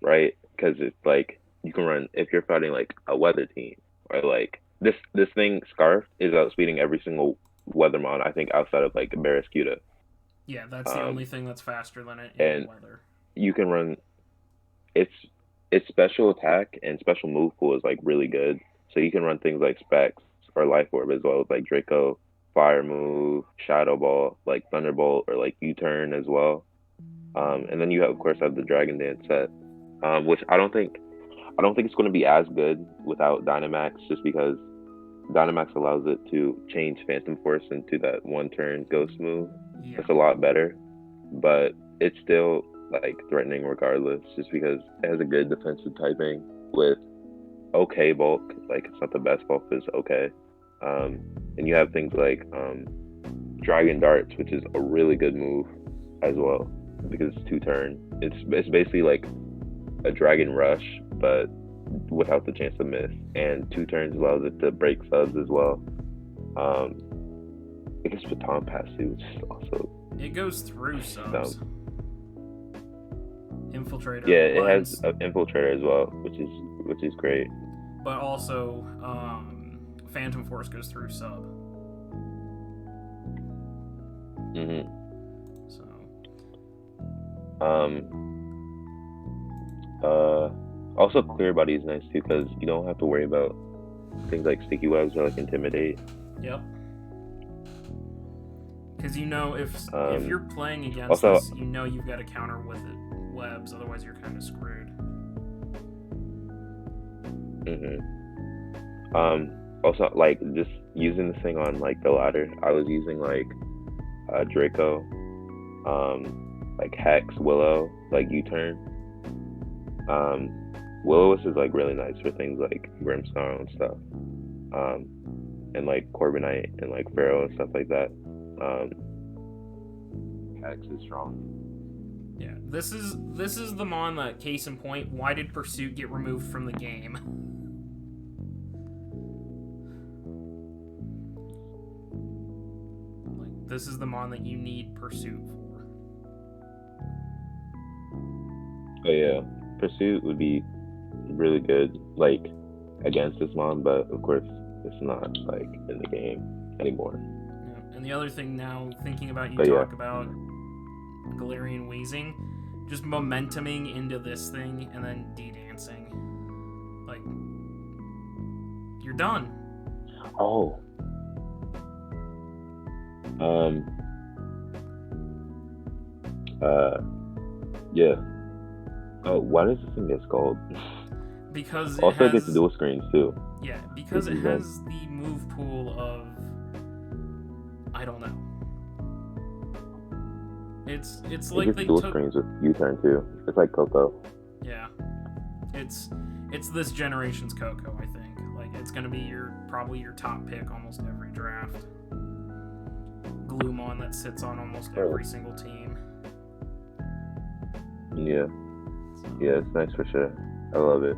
right? Because it's like you can run if you're fighting like a weather team, or like this thing Scarf is outspeeding every single weather mon, I think, outside of like Barraskewda. Yeah, that's the only thing that's faster than it And in weather. you can run its special attack and special move pool is like really good. So you can run things like Specs or Life Orb as well as like Draco, Fire Move, Shadow Ball, like Thunderbolt or like U-Turn as well. And then you have, of course, have the Dragon Dance set, which I don't think it's going to be as good without Dynamax, just because Dynamax allows it to change Phantom Force into that one-turn Ghost move. Yeah. It's a lot better, but it's still like threatening regardless, just because it has a good defensive typing with okay bulk. Like, it's not the best bulk, but it's okay. And you have things like Dragon Darts, which is a really good move as well, because it's 2-turn. It's basically like a Dragon Rush, but without the chance to miss. And 2 turns allows it to break subs as well. I guess Baton Pass too, which is also... It goes through subs. Infiltrator. Yeah, it has an Infiltrator as well, which is great. But also, Phantom Force goes through sub. So. Also, Clear Body is nice too, because you don't have to worry about things like Sticky Webs or like Intimidate. Yep. Because you know if you're playing against also, this, you know you've got to counter with it webs, otherwise you're kind of screwed. Also, like, just using this thing on like the ladder, I was using like Draco, like Hex, Willow, like U-Turn. Will-O-Wisp is like really nice for things like Grimmsnarl and stuff, and like Corbinite and like Pharaoh and stuff like that. Hex is strong. Yeah, this is the mon that, case in point, why did Pursuit get removed from the game? Like, this is the mon that you need Pursuit for. Oh yeah, Pursuit would be really good, like, against this mon, but of course it's not like in the game anymore. Yeah. And the other thing now, thinking about about Galarian Wheezing, just momentuming into this thing and then D-dancing. Like, you're done. Oh. Yeah. Oh, why does this thing get Scald? Because also it gets dual screens too. Yeah, because it has the move pool of, I don't know. It's like they dual took screens with U-Turn too. It's like Coco. Yeah, it's this generation's Coco. I think like it's gonna be probably your top pick almost every draft. Gloomon that sits on almost every single team. Yeah. Yeah, it's nice for sure. I love it.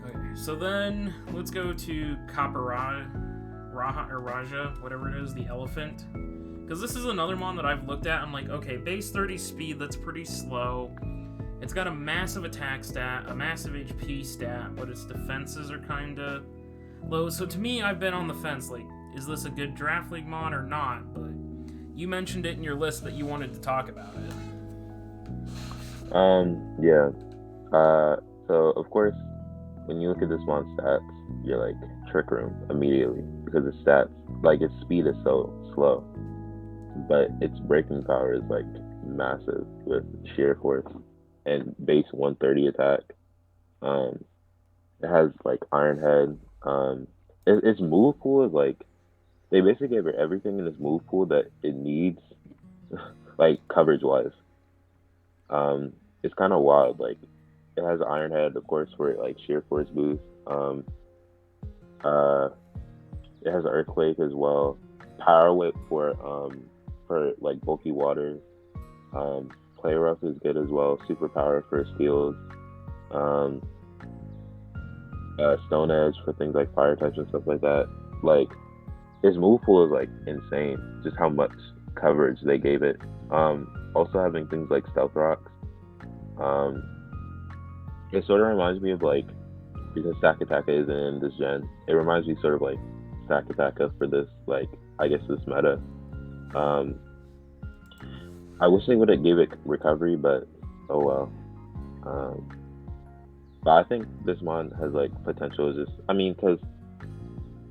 Okay, so then let's go to Raja, whatever it is, the elephant. Because this is another mon that I've looked at. I'm like, okay, base 30 speed, that's pretty slow. It's got a massive attack stat, a massive HP stat, but its defenses are kind of low. So to me, I've been on the fence, like, is this a good draft league mon or not? But you mentioned it in your list that you wanted to talk about it. Yeah. So of course, when you look at this mon's stats, you're like, Trick Room immediately, because its stats, like, its speed is so slow, but its breaking power is like massive with sheer force and base 130 attack. It has like Iron Head. Its move pool is like they basically gave it everything in its move pool that it needs, like coverage wise. Um, it's kind of wild. Like it has Iron Head, of course, for like sheer force boost. Uh, it has Earthquake as well. Power Whip for like bulky waters. Play Rough is good as well. Superpower for steals. Um, Stone Edge for things like fire types and stuff like that. Like his move pool is like insane. Just how much coverage they gave it. Also having things like Stealth Rocks. Um, it sort of reminds me of like because Sakataka is in this gen. It reminds me sort of like Sakataka for this like I guess this meta. Um, I wish they would have gave it recovery, but oh well. Um, but I think this mon has like potential. Is just I mean, because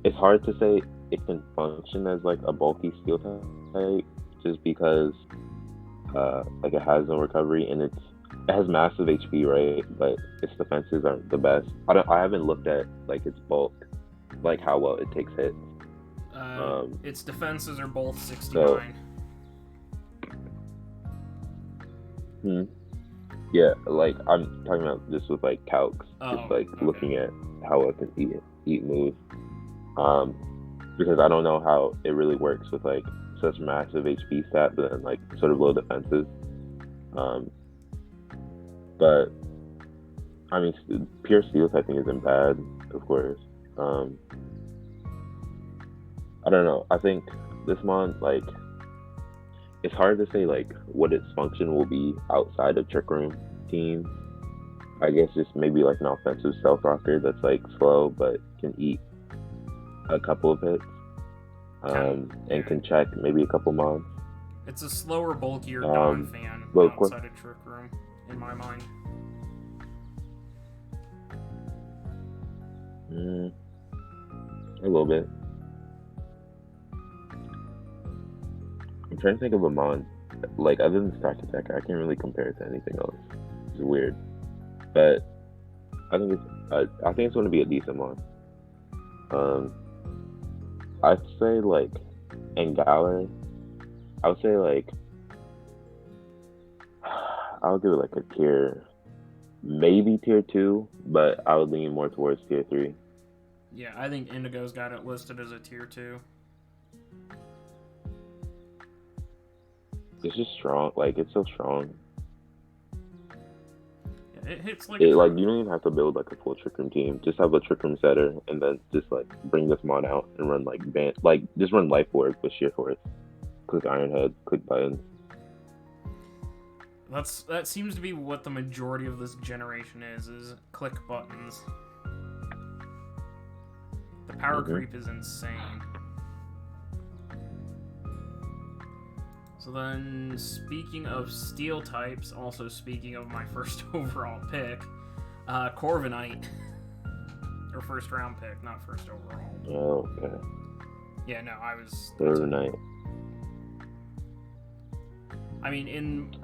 it's hard to say it can function as like a bulky steel type, just because like it has no recovery and it has massive HP, right? But its defenses aren't the best. I haven't looked at like its bulk, like how well it takes hits. Its defenses are both 69. So hmm, yeah, like I'm talking about this with like calcs, just like okay. looking at how it can eat moves. Um, because I don't know how it really works with like such massive HP stat, but then like sort of low defenses. Um, but I mean, pure steel typing isn't bad, of course. Um, I don't know. I think this mon like it's hard to say like what its function will be outside of Trick Room team. I guess just maybe like an offensive stealth rocker that's like slow but can eat a couple of hits. And can check maybe a couple mons. It's a slower, bulkier Don fan outside of Trick Room, in my mind. A little bit. I'm trying to think of a mon like other than Stack Attack. I can't really compare it to anything else. It's weird, but I think it's going to be a decent mon. I'd say like in Galar, I would say like I'll give it like a tier, maybe tier 2, but I would lean more towards tier 3. Yeah, I think Indigo's got it listed as a tier 2. It's just strong. Like it's so strong. Yeah, it hits like like you don't even have to build like a full Trick Room team. Just have a Trick Room setter, and then just like bring this mon out and run like just run Life Orb with sheer force. Click Iron Head, click buttons. That seems to be what the majority of this generation is click buttons. The power creep is insane. So then, speaking of steel types, also speaking of my first overall pick, Corviknight. Or first round pick, not first overall. Oh, okay. Yeah, no, I was... Corviknight. I mean, in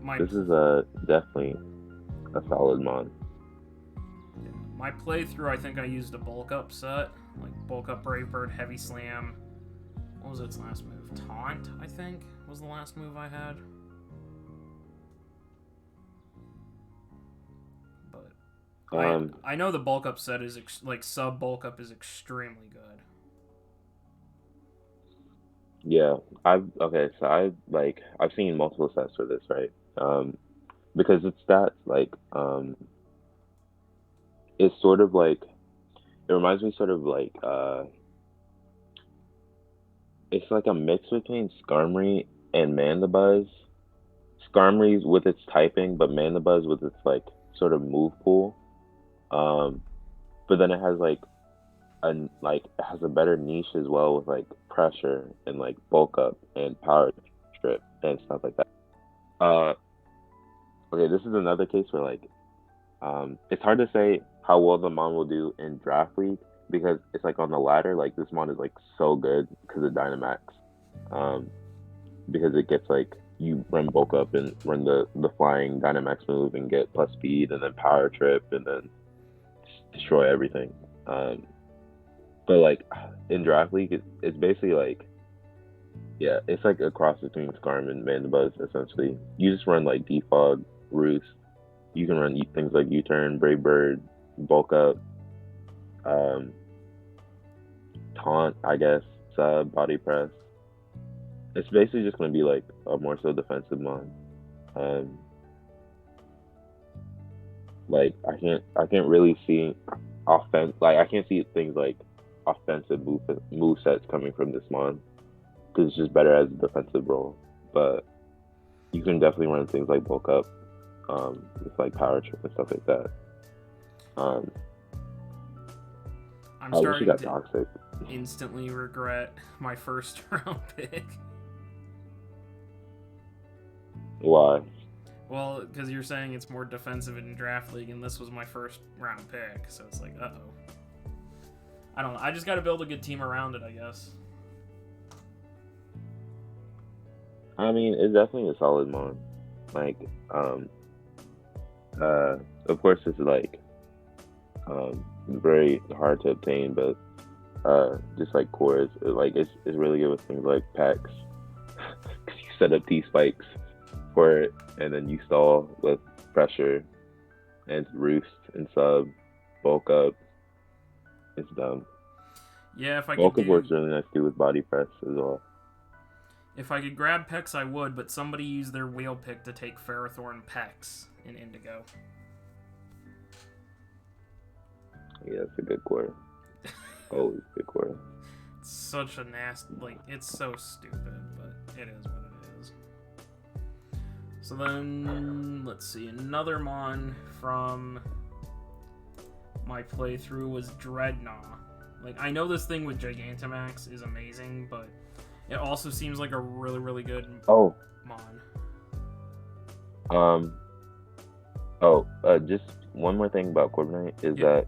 my... This is definitely a solid mon. My playthrough, I think I used a bulk up set. Like, bulk up Brave Bird, Heavy Slam. What was its last move? Taunt, I think, was the last move I had. But I know the bulk up set is sub bulk up is extremely good. Yeah, I've seen multiple sets for this, right? Because its stats it's sort of like it reminds me sort of like it's like a mix between Skarmory and Mandibuzz. Skarmory's with its typing, but Mandibuzz with its like sort of move pool. But then it has it has a better niche as well with like pressure and like bulk up and power trip and stuff like that. Okay, this is another case where like it's hard to say how well the mon will do in draft league because it's like on the ladder, like this mon is like so good because of Dynamax. Because it gets like you run bulk up and run the flying Dynamax move and get plus speed and then power trip and then destroy everything. But like in draft league, it's basically like yeah, it's like a cross between Skarm and Mandibuzz essentially. You just run like Defog, Roost. You can run things like U-turn, Brave Bird, Bulk Up, um, Taunt, I guess, Sub, Body Press. It's basically just gonna be like a more so defensive mon. Um, like I can't really see I can't see things like offensive move sets coming from this mon because it's just better as a defensive role. But you can definitely run things like Bulk Up, with like Power Trip and stuff like that. Um, I'm I wish you starting got to Toxic. instantly regret my first round pick. Why? Well, because you're saying it's more defensive in draft league, and this was my first round pick, so it's like, uh-oh. I don't know. I just got to build a good team around it, I guess. I mean, it's definitely a solid mon. Like, of course, it's like, very hard to obtain, but just like cores, it's really good with things like packs. Cause you set up T spikes for it, and then you stall with pressure and Roost and Sub, Bulk Up. It's dumb. Yeah, if I Bulk could Up works really nice too with Body Press as well. If I could grab Pex, I would, but somebody used their whale pick to take Ferrothorn Pex in Indigo. Yeah, it's a good core. Always good core. It's such a nasty, it's so stupid, but it is what it is. So then, let's see, another mon from my playthrough was Dreadnought. I know this thing with Gigantamax is amazing, but it also seems like a really, really good mon. Just one more thing about Corviknight is that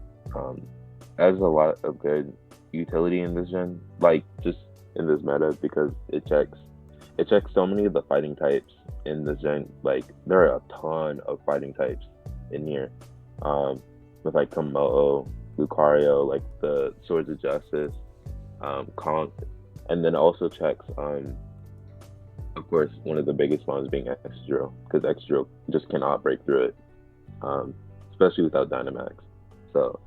has a lot of good utility in this gen, just in this meta, because it checks so many of the fighting types in this gen. There are a ton of fighting types in here, with Komodo, Lucario, the Swords of Justice, Conch, and then also checks of course one of the biggest ones being X-Drill, because X-Drill just cannot break through it, especially without Dynamax. So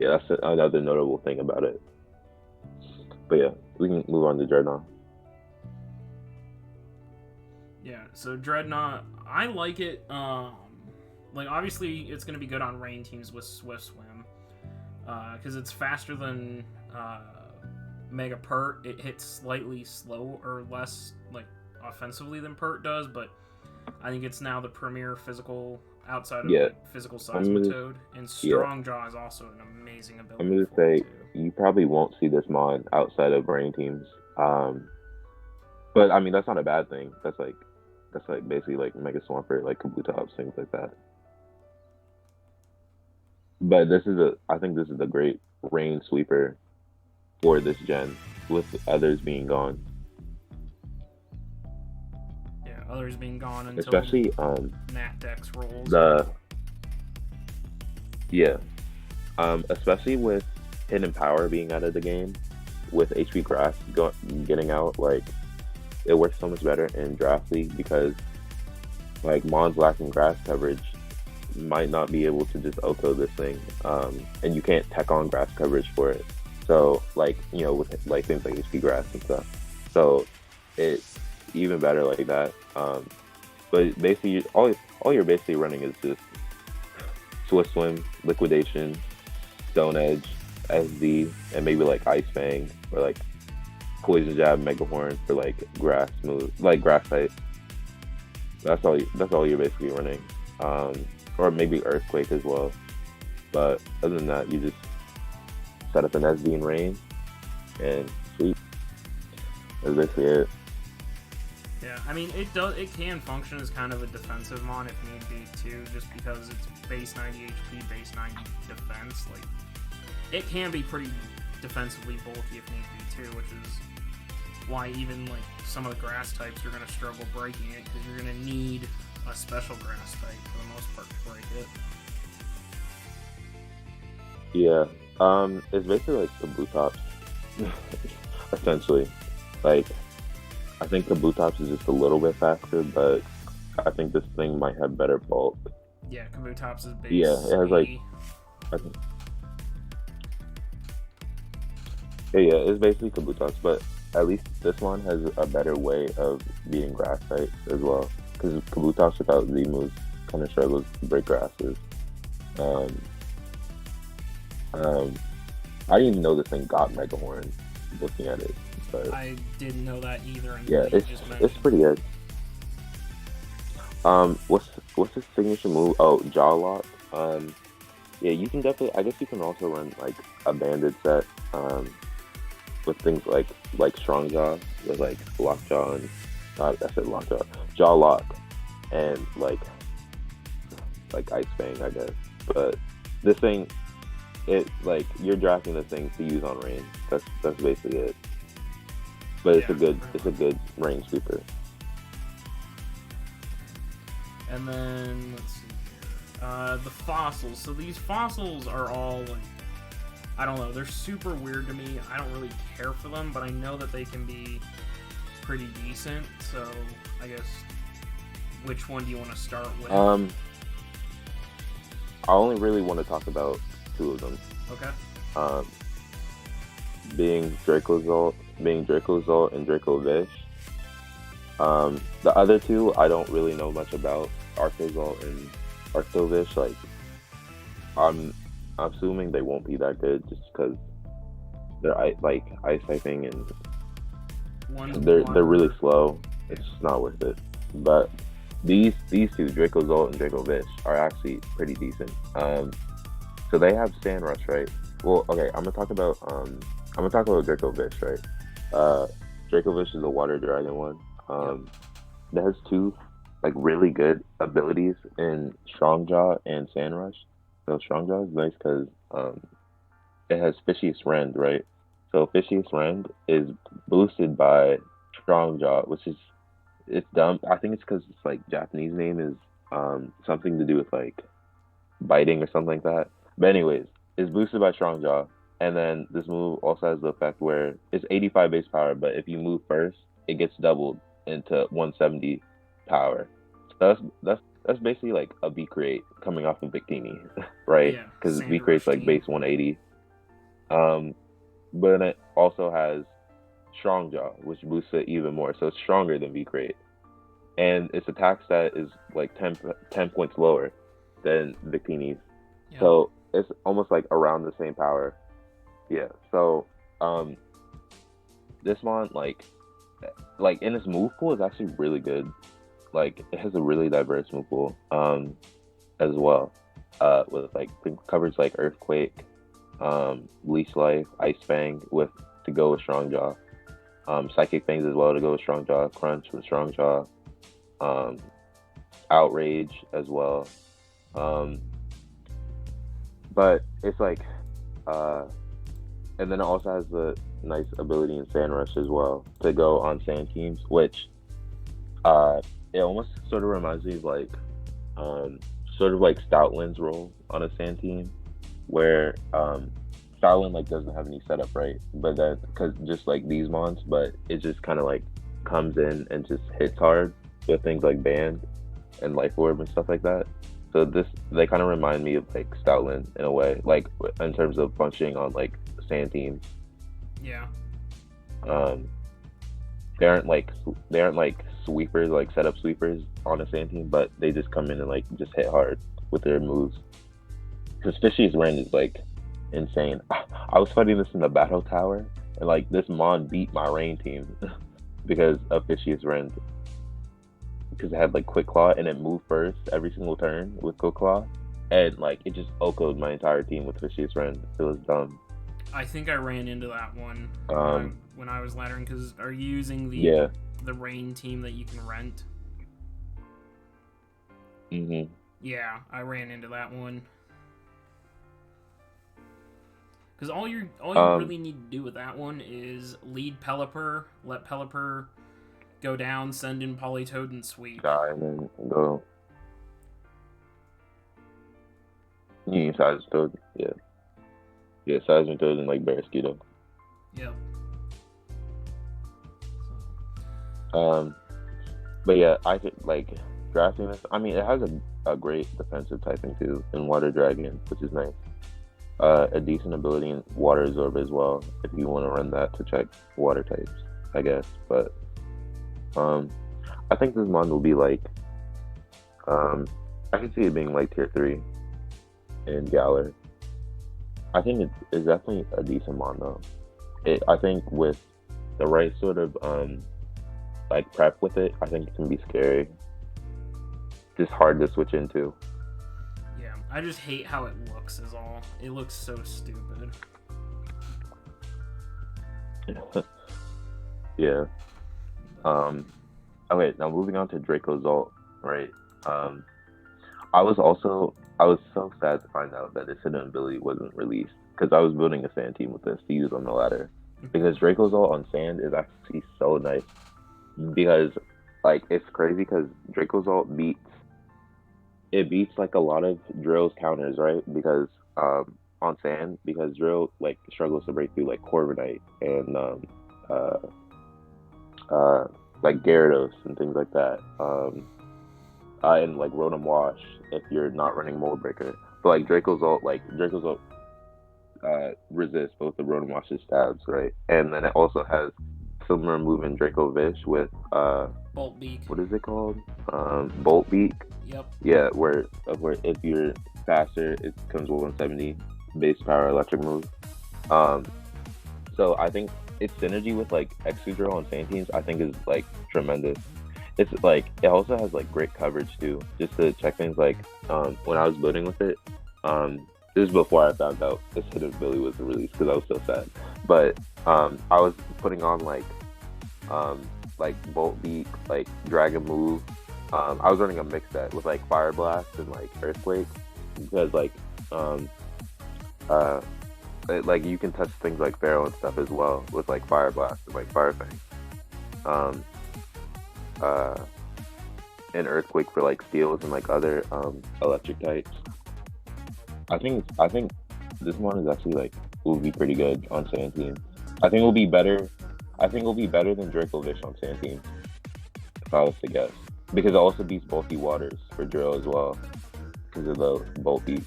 yeah, that's another notable thing about it. But yeah, we can move on to Dreadnought. Yeah, so Dreadnought, I like it. Obviously, it's going to be good on rain teams with Swift Swim, because it's faster than Mega Pert. It hits slightly slow or less offensively than Pert does, but I think it's now the premier physical outside of physical Seismitoad, and Strong Jaw is also an amazing ability. I'm gonna say you probably won't see this mon outside of rain teams, but I mean that's not a bad thing. That's basically Mega Swampert, Kabutops, things like that. But I think this is a great rain sweeper for this gen, with others being gone. Yeah, others being gone until especially Nat Dex rolls. Especially with Hidden Power being out of the game, with HP Grass getting out, it works so much better in Draft League, because Mons lacking grass coverage might not be able to just OHKO this thing, and you can't tech on grass coverage for it. So with things like HP Grass and stuff. So it's even better like that. But basically, all you're basically running is just Swift Swim, Liquidation, Stone Edge, SD, and maybe Ice Fang, or Poison Jab, Mega Horn for grass move, grass type. That's all you're basically running. Or maybe Earthquake as well. But other than that, you just set up an SD and Rain, and sweep. That's basically it. Yeah, I mean, it can function as kind of a defensive mon if need be too, just because it's base 90 HP, base 90 defense. It can be pretty defensively bulky if need be too, which is why even some of the grass types are going to struggle breaking it, because you're going to need a special grass type for the most part to break it. Yeah. It's basically like the blue tops, essentially. Like, I think the blue tops is just a little bit faster, but I think this thing might have better bulk. Yeah, Kabutops is Yeah, base it has like 80. I think yeah, it's basically Kabutops, but at least this one has a better way of beating grass types as well. Because Kabutops without Z moves kind of struggles to break grasses. Um, um, I didn't even know this thing got Mega Horn looking at it, but I didn't know that either yeah, until you just it's mentioned pretty it. good. What's his signature move? Oh, Jaw Lock. Yeah, you can definitely. I guess you can also run like a banded set. With things like Strong Jaw, with like Lockjaw and I said Lockjaw, Jaw Lock, and like Ice Fang, I guess. But this thing, it like you're drafting this thing to use on range. That's basically it. But Yeah, pretty it's a much. good range sweeper. And then let's see here. The fossils. So these fossils are all like, I don't know, they're super weird to me. I don't really care for them, but I know that they can be pretty decent. So I guess which one do you want to start with? I only really want to talk about two of them. Okay. Um, being Dracozolt and Draco Vish. The other two I don't really know much about. Arctozolt and Arctovish. Like I'm assuming they won't be that good just because they're like ice typing and One's they're really water. slow. It's just not worth it. But these two, Dracozolt and Dracovish, are actually pretty decent. So they have Sand Rush, right? Well, okay, I'm gonna talk about Dracovish, right? Uh, Dracovish is a water dragon one. Yep. That has two like really good abilities in Strong Jaw and Sand Rush. So Strong Jaw is nice because it has Fishiest Rend, right? So Fishiest Rend is boosted by Strong Jaw, which is it's dumb. I think it's because it's like Japanese name is something to do with like biting or something like that. But anyways, it's boosted by Strong Jaw, and then this move also has the effect where it's 85 base power, but if you move first, it gets doubled into 170 power. So that's basically like a V create coming off of Victini, right? Yeah. Because V Sand create's rush like team. base 180. Um, but then it also has Strong Jaw, which boosts it even more. So it's stronger than V create, and its attack stat is like 10 points lower than Victini's. Yep. So it's almost like around the same power. Yeah. So um this one like in its move pool is actually really good. Like it has a really diverse move pool as well. With like it covers like Earthquake, Leash Life, Ice Fang with to go with Strong Jaw. Psychic Fangs as well to go with Strong Jaw, Crunch with Strong Jaw, um, Outrage as well. Um, but it's like uh and then it also has the nice ability in Sand Rush as well to go on sand teams, which uh, it almost sort of reminds me of like um, sort of like Stoutland's role on a sand team, where Stoutland like doesn't have any setup, right? But then because just like these mons, but it just kind of like comes in and just hits hard with things like Band and Life Orb and stuff like that. So this they kind of remind me of like Stoutland in a way, like in terms of functioning on like sand teams. Yeah. Um, they aren't like sweepers, like setup sweepers on a sand team, but they just come in and like just hit hard with their moves. Because Fishy's Rend is like insane. I was fighting this in the battle tower, and like this Mon beat my rain team because of Fishy's Rend. Because it had like Quick Claw and it moved first every single turn with Quick Claw, and like it just OHKO'd my entire team with Fishy's Rend. It was dumb. I think I ran into that one Um, when I was laddering. Because are you using yeah. the rain team that you can rent? Hmm. Yeah, I ran into that one. Because all you Um, really need to do with that one is lead Pelipper, let Pelipper go down, send in Politoed, and sweep. die and then go. You size toad. Yeah. Yeah, Seismic Toad and like Barraskewda. Yep. Um, but yeah, I could like drafting this. I mean, it has a great defensive typing too in Water Dragon, which is nice. A decent ability in Water Absorb as well, if you want to run that to check water types, I guess. But um, I think this mon will be like um, I can see it being like tier 3 in Galar. I think it's definitely a decent mon though. I think with the right sort of like prep with it, I think it can be scary. Just hard to switch into. Yeah, I just hate how it looks. Is all. It looks so stupid. Yeah. Okay, now moving on to Draco's ult, right? Um, I was so sad to find out that this hidden ability wasn't released because I was building a sand team with this to use on the ladder. Because Draco's ult on sand is actually so nice. Because like it's crazy because Draco's ult beats like a lot of Drill's counters, right? Because on sand, because Drill like struggles to break through like Corviknight and uh uh like Gyarados and things like that. And like Rotom Wash if you're not running Mold Breaker. But like Draco's ult resists both the Rotom Wash's stabs, right? And then it also has similar move in Draco Vish with Bolt Beak. what is it called? Bolt Beak. Yep. Yeah, where if you're faster, it comes with 170 base power electric move. So I think its synergy with like Excadrill on sand teams, I think is like tremendous. It's like it also has like great coverage too. Just to check things like when I was building with it, this is before I found out this hidden ability was released because I was so sad. But I was putting on like Bolt Beak, like Dragon Move. I was running a mix set with like Fire Blast and like Earthquake because like you can touch things like Pharaoh and stuff as well with like Fire Blast and like Fire Fang. Um, uh, and Earthquake for like steals and like other electric types. I think this one is actually like will be pretty good on sand team. I think it will be better. I think it will be better than Draco Vish on sand team, if I was to guess. Because it also beats bulky waters for drill as well, because of the Bolt Beak.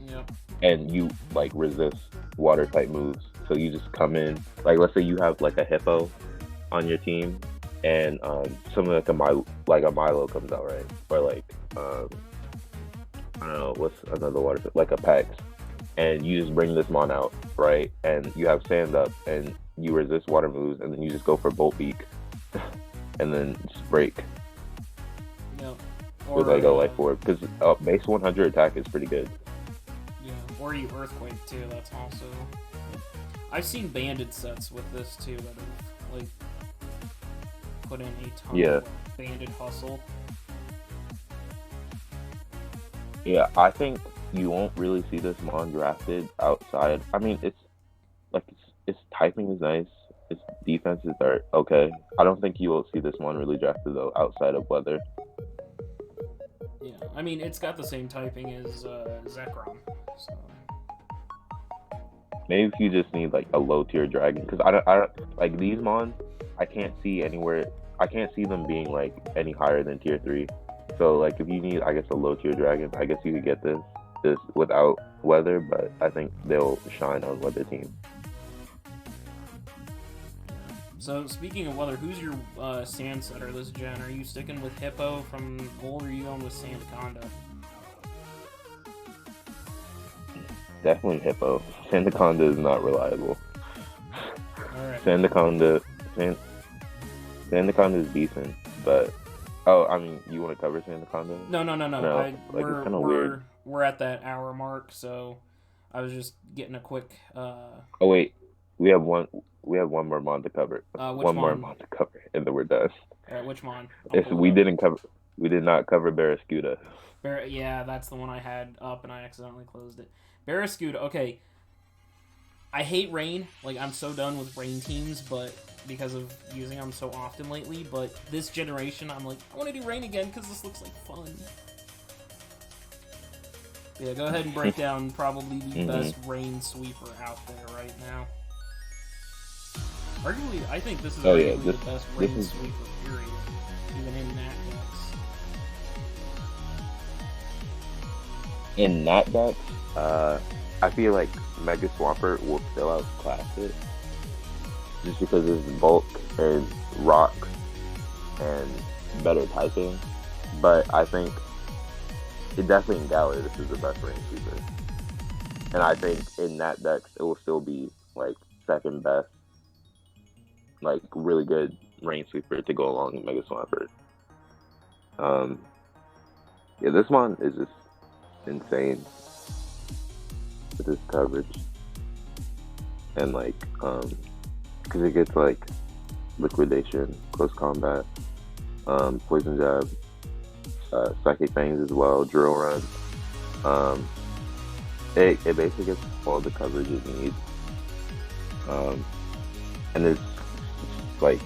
Yep. And you like resist water type moves, so you just come in. Like let's say you have like a Hippo on your team, and something like a Milo comes out, right? Or like I don't know what's another water type, like a Pex, and you just bring this mon out, right? And you have sand up, and you resist water moves, and then you just go for Bolt Beak, and then just break. Yep. With like a life orb, because base 100 attack is pretty good. Yeah, or you Earthquake too. That's also. I've seen banded sets with this too that have like put in a ton of banded hustle. Yeah, I think you won't really see this mon drafted outside. I mean, it's like its typing is nice. Its defenses are okay. I don't think you will see this mon really drafted though outside of weather. Yeah, I mean it's got the same typing as Zekrom. So. Maybe if you just need like a low tier dragon, because I don't like these mons. I can't see anywhere. I can't see them being like any higher than tier 3. So like if you need, I guess, a low tier dragon, I guess you could get this without weather, but I think they'll shine on weather team. So speaking of weather, who's your sand setter this gen? Are you sticking with Hippo from Gold, or are you going with Sandaconda? Definitely Hippo. Sandaconda is not reliable. Alright. Sandaconda is decent, but I mean, you want to cover Sandaconda? No. It's kind of weird. We're at that hour mark, so I was just getting a quick. Oh wait, we have one more mon to cover. One more mon to cover, and then we're done. Which mon? We did not cover Barraskewda. Yeah, that's the one I had up, and I accidentally closed it. Barraskewda. Okay. I hate rain. Like I'm so done with rain teams, but because of using them so often lately. But this generation, I'm like, I want to do rain again because this looks like fun. Yeah, go ahead and break down probably the best rain sweeper out there right now. Arguably, I think this is the best rain sweeper period, even in Nat decks. In Nat decks, I feel like Mega Swampert will still outclass it, just because of bulk and rock and better typing. But I think it definitely in Galar, this is the best rain sweeper. And I think in Nat decks, it will still be like second best, like really good rain sweeper to go along with Mega Swampert. Yeah, this one is just insane with this coverage. And like, because it gets like liquidation, close combat, poison jab, psychic fangs as well, drill run. It basically gets all the coverage it needs. And it's like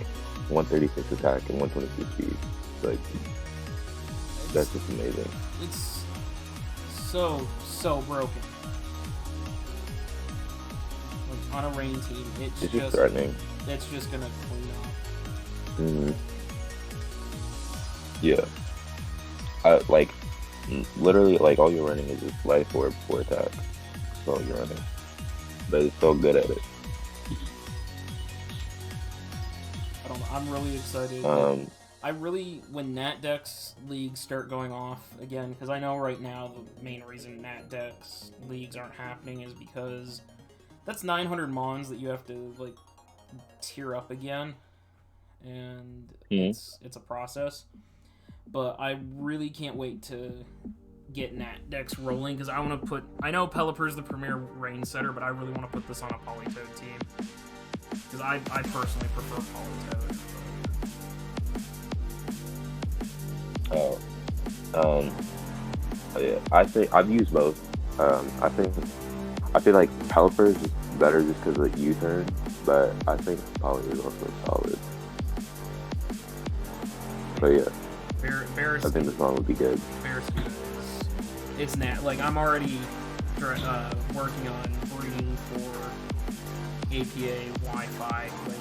136 attack and 122 speed. Like, that's just amazing. It's so broken. Like, on a rain team, it's just threatening. It's just gonna clean up. Mm-hmm. Yeah. Like, literally, like, all you're running is just life orb for attack. That's all you're running. But it's so good at it. I don't know. I'm really excited. When Nat Dex leagues start going off again, because I know right now the main reason Nat Dex leagues aren't happening is because that's 900 Mons that you have to, like, tier up again. And it's a process. But I really can't wait to get Nat Dex rolling, because I want to put... I know Pelipper's the premier rain setter, but I really want to put this on a Polytoad team. Because I personally prefer Polytoad. Yeah, I think I've used both. I feel like Pelipper is just better just because of the U-turn, but I think Poly is also solid. But yeah, I think this one would be good. It's Nat. Like, I'm already working on breeding for APA Wi-Fi. Like,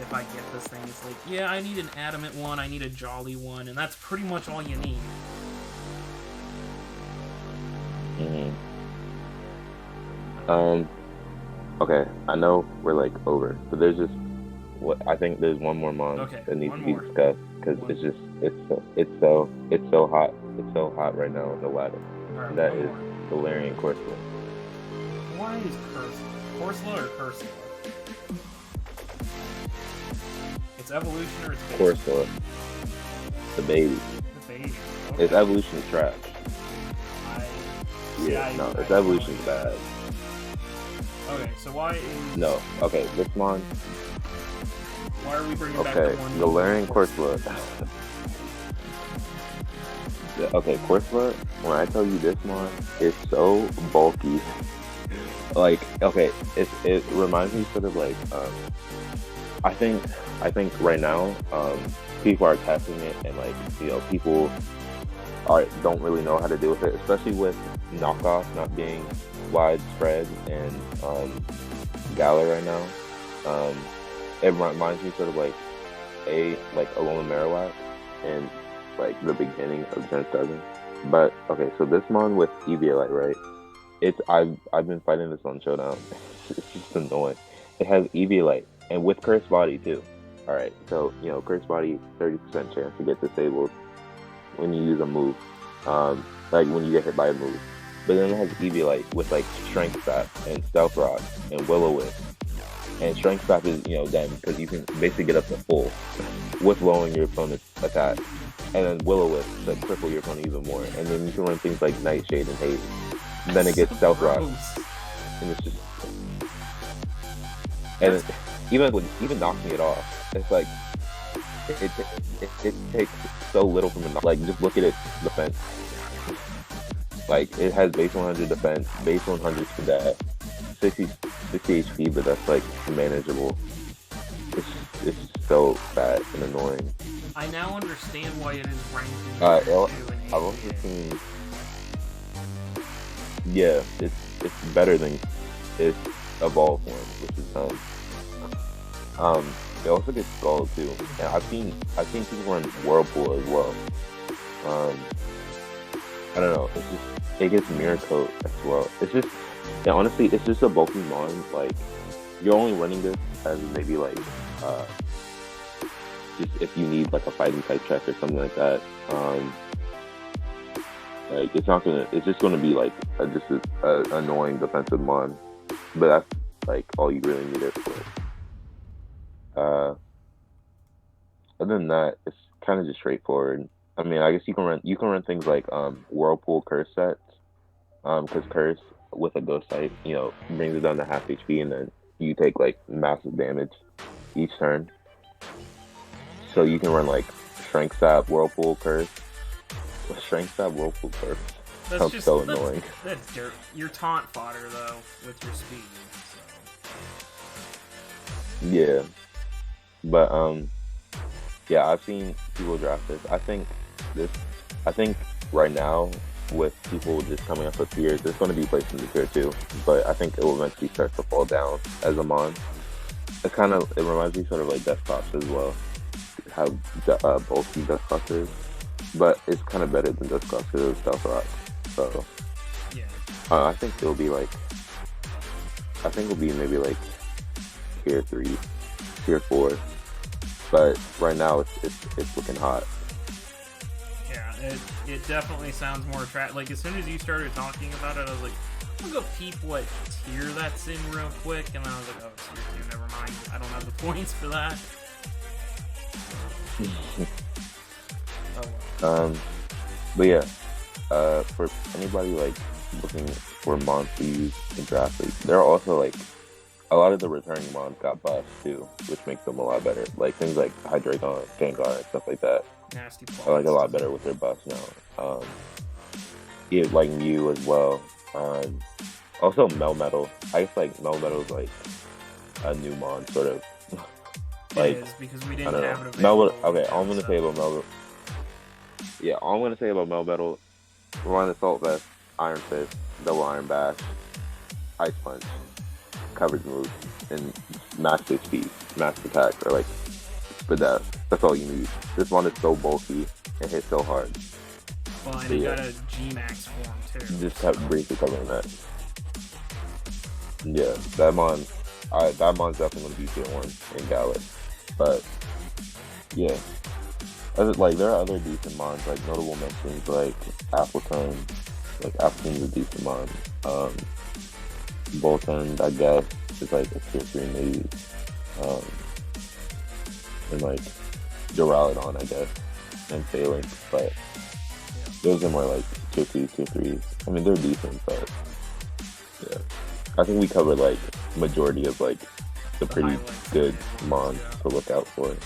if I get this thing, it's like, yeah, I need an adamant one, I need a jolly one, and that's pretty much all you need. Okay, I know we're like over, but there's just I think there's one more mon that needs to be discussed, because it's so hot right now on the ladder. Right, and that is Valerian Corsola. Why is Corsola or Cursula? It's evolution or it's base? Corsola. The baby. The baby. Okay. Its evolution is trash. Its evolution is bad. Okay, so why is... No, okay, this mon... Why are we bringing back the one... Valerian Corsola. Okay, Corsola, when I tell you this mon is so bulky. Like, okay, it reminds me sort of like, I think right now, people are testing it, and like, you know, people don't really know how to deal with it, especially with knockoff not being widespread in Galar right now. It reminds me sort of like Alolan Marowak in like the beginning of Gen 7. But okay, so this mon with Eviolite, right? I've been fighting this on Showdown. It's just annoying. It has Eviolite and with Curse Body too. Alright, so you know, Curse Body 30% chance to get disabled when you use a move. Like when you get hit by a move. But then it has Eviolite with like Strength Sap and Stealth Rock and Will-O-Wisp. And Strength Sap is, you know, done because you can basically get up to full with lowering your opponent's attack. And then Will-O-Wisp to cripple your opponent even more. And then you can run things like Nightshade and Haze. And then it gets Stealth Rock. And it's just... And it, even knocking it off, it's like... It takes so little from a knock. Like, just look at its defense. Like, it has base 100 defense, base 100 stat, 60 HP, but that's like manageable. It's so bad and annoying. I now understand why it is ranked in I've also seen Yeah, it's better than its evolved one, which is it also gets Skull too. And I've seen people run Whirlpool as well. Um, I don't know. It's just it gets Mirror Coat as well. It's just yeah, honestly, it's just a bulky mon. Like you're only running this as maybe like uh just if you need like a fighting type check or something like that. Like it's not gonna. It's just gonna be like just a annoying defensive mon. But that's like all you really need it for. Uh, Other than that, it's kind of just straightforward. I mean, I guess you can run things like Whirlpool Curse sets. Because Curse with a Ghost type, brings it down to half HP, and then you take like massive damage each turn. So you can run like Strength Stab Whirlpool Curse. Strength Stab Whirlpool Curse sounds so annoying. That's dirt. You're taunt fodder though with your speed. So. Yeah, but yeah, I've seen people draft this. This. I think right now with people just coming up with tiers, it's going to be placed in the tier 2, but I think it will eventually start to fall down as a mon. It reminds me sort of like Desktops as well, how bulky Desktops is, but it's kind of better than Desktops because it's Stealth Rock. So yeah, I think it'll be maybe like tier 3, tier 4, but right now it's looking hot. Yeah, it definitely sounds more attractive. Like, as soon as you started talking about it, I was like, I'm gonna go peep what tier that's in real quick, and then I was like, oh, it's tier 2, never mind. I don't have the points for that. But yeah, for anybody like looking for mons to use in draft league, there are also like a lot of the returning mons got buffs too, which makes them a lot better. Like things like Hydreigon, Gengar, and stuff like that. Nasty I like a lot better with their buffs now. Yeah, like Mew as well. Also Melmetal. I guess like Melmetal is like a new mon, sort of. Like, it is, because we didn't have it available. Okay, all I'm gonna say about Melmetal. Yeah, all I'm gonna say about Melmetal: Rewind Assault Vest, Iron Fist, Double Iron Bash, Ice Punch, coverage moves, and max HP, max attack, or like Spadef. That's all you need. This one is so bulky and hits so hard. Well, and it got a G-Max form too. Just kept briefly covering that. Yeah, that mon's definitely gonna be tier 1 in Gallic. But yeah, there are other decent mons, like notable mentions like Appletun. Like Appletun's a decent mon. Boltund, I guess, is like a tier 3 maybe. And like Duraludon, I guess, and Phalanx, but those are more like tier 2, tier 3. I mean, they're decent, but yeah. I think we covered like majority of like the pretty good mons to look out for.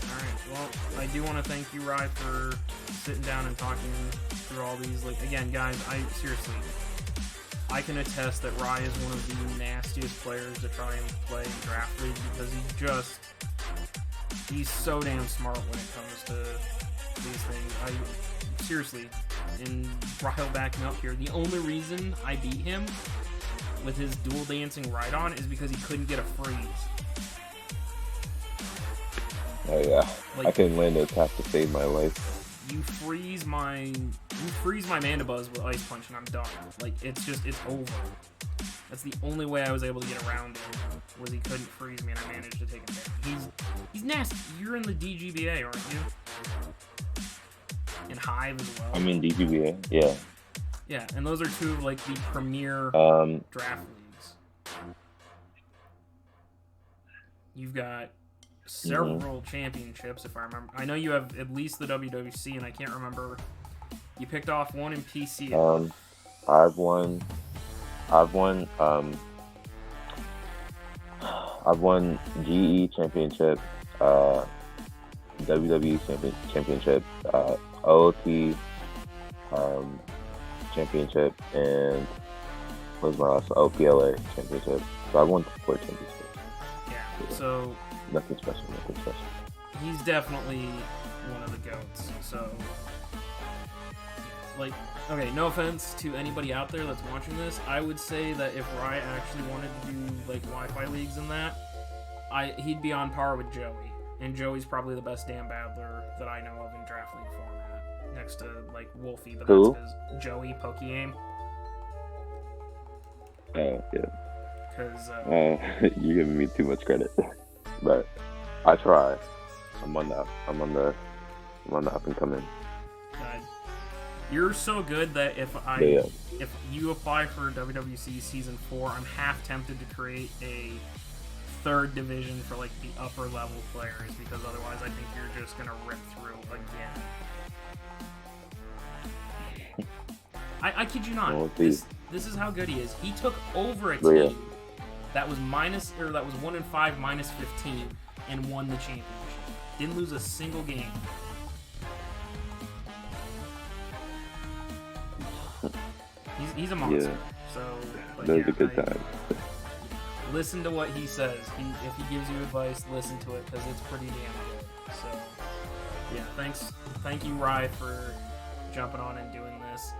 Alright, well, I do want to thank you, Rye, for sitting down and talking through all these. Like, again, guys, I can attest that Rye is one of the nastiest players to try and play in Draft League because he's so damn smart when it comes to these things. Seriously, and Ryle backing up here, the only reason I beat him with his dual dancing Rhydon is because he couldn't get a freeze. Oh yeah, like, I couldn't land an attack to save my life. You freeze my Mandibuzz with Ice Punch and I'm done. Like, it's over. That's the only way I was able to get around him, was he couldn't freeze me and I managed to take him down. He's nasty. You're in the DGBA, aren't you? And Hive as well. I'm in DGBA, yeah. Yeah, and those are two of like the premier draft leagues. You've got several championships, if I remember. I know you have at least the WWC, and I can't remember. You picked off one in PC. I've won GE championship, WWE championship, OOT championship, and what was my last? PLA championship. So I won 4 championships. Yeah. So nothing special. He's definitely one of the GOATs. So like, okay, no offense to anybody out there that's watching this, I would say that if Rye actually wanted to do like Wi-Fi leagues and that, he'd be on par with Joey, and Joey's probably the best Dan Badler that I know of in draft league format, next to like Wolfie, but Who? that's because Joey Pokieaim. Oh yeah. Because You're giving me too much credit, but I try. I'm on the up and coming. You're so good that if you apply for WWC Season 4, I'm half tempted to create a third division for like the upper level players, because otherwise I think you're just gonna rip through again. I kid you not. This is how good he is. He took over a team that was 1-5 -15 and won the championship. Didn't lose a single game. He's a monster. Yeah. So Those are good times. Listen to what he says. If he gives you advice, listen to it, because it's pretty damn good. So yeah, thank you, Rye, for jumping on and doing this.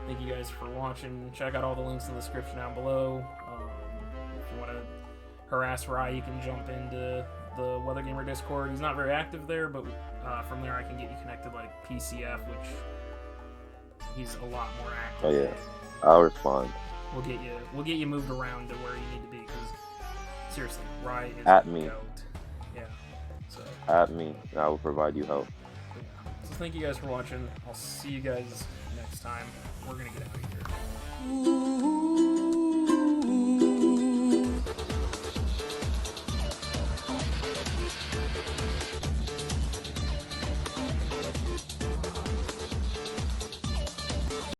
Thank you guys for watching. Check out all the links in the description down below. If you want to harass Rye, you can jump into the Weather Gamer Discord. He's not very active there, but from there I can get you connected like PCF, which he's a lot more active. Oh yeah, I'll respond. We'll get you moved around to where you need to be, because seriously, Rye is At me. goat. Yeah. So At me, I will provide you help. thank you guys for watching. I'll see you guys next time. We're gonna get out of here.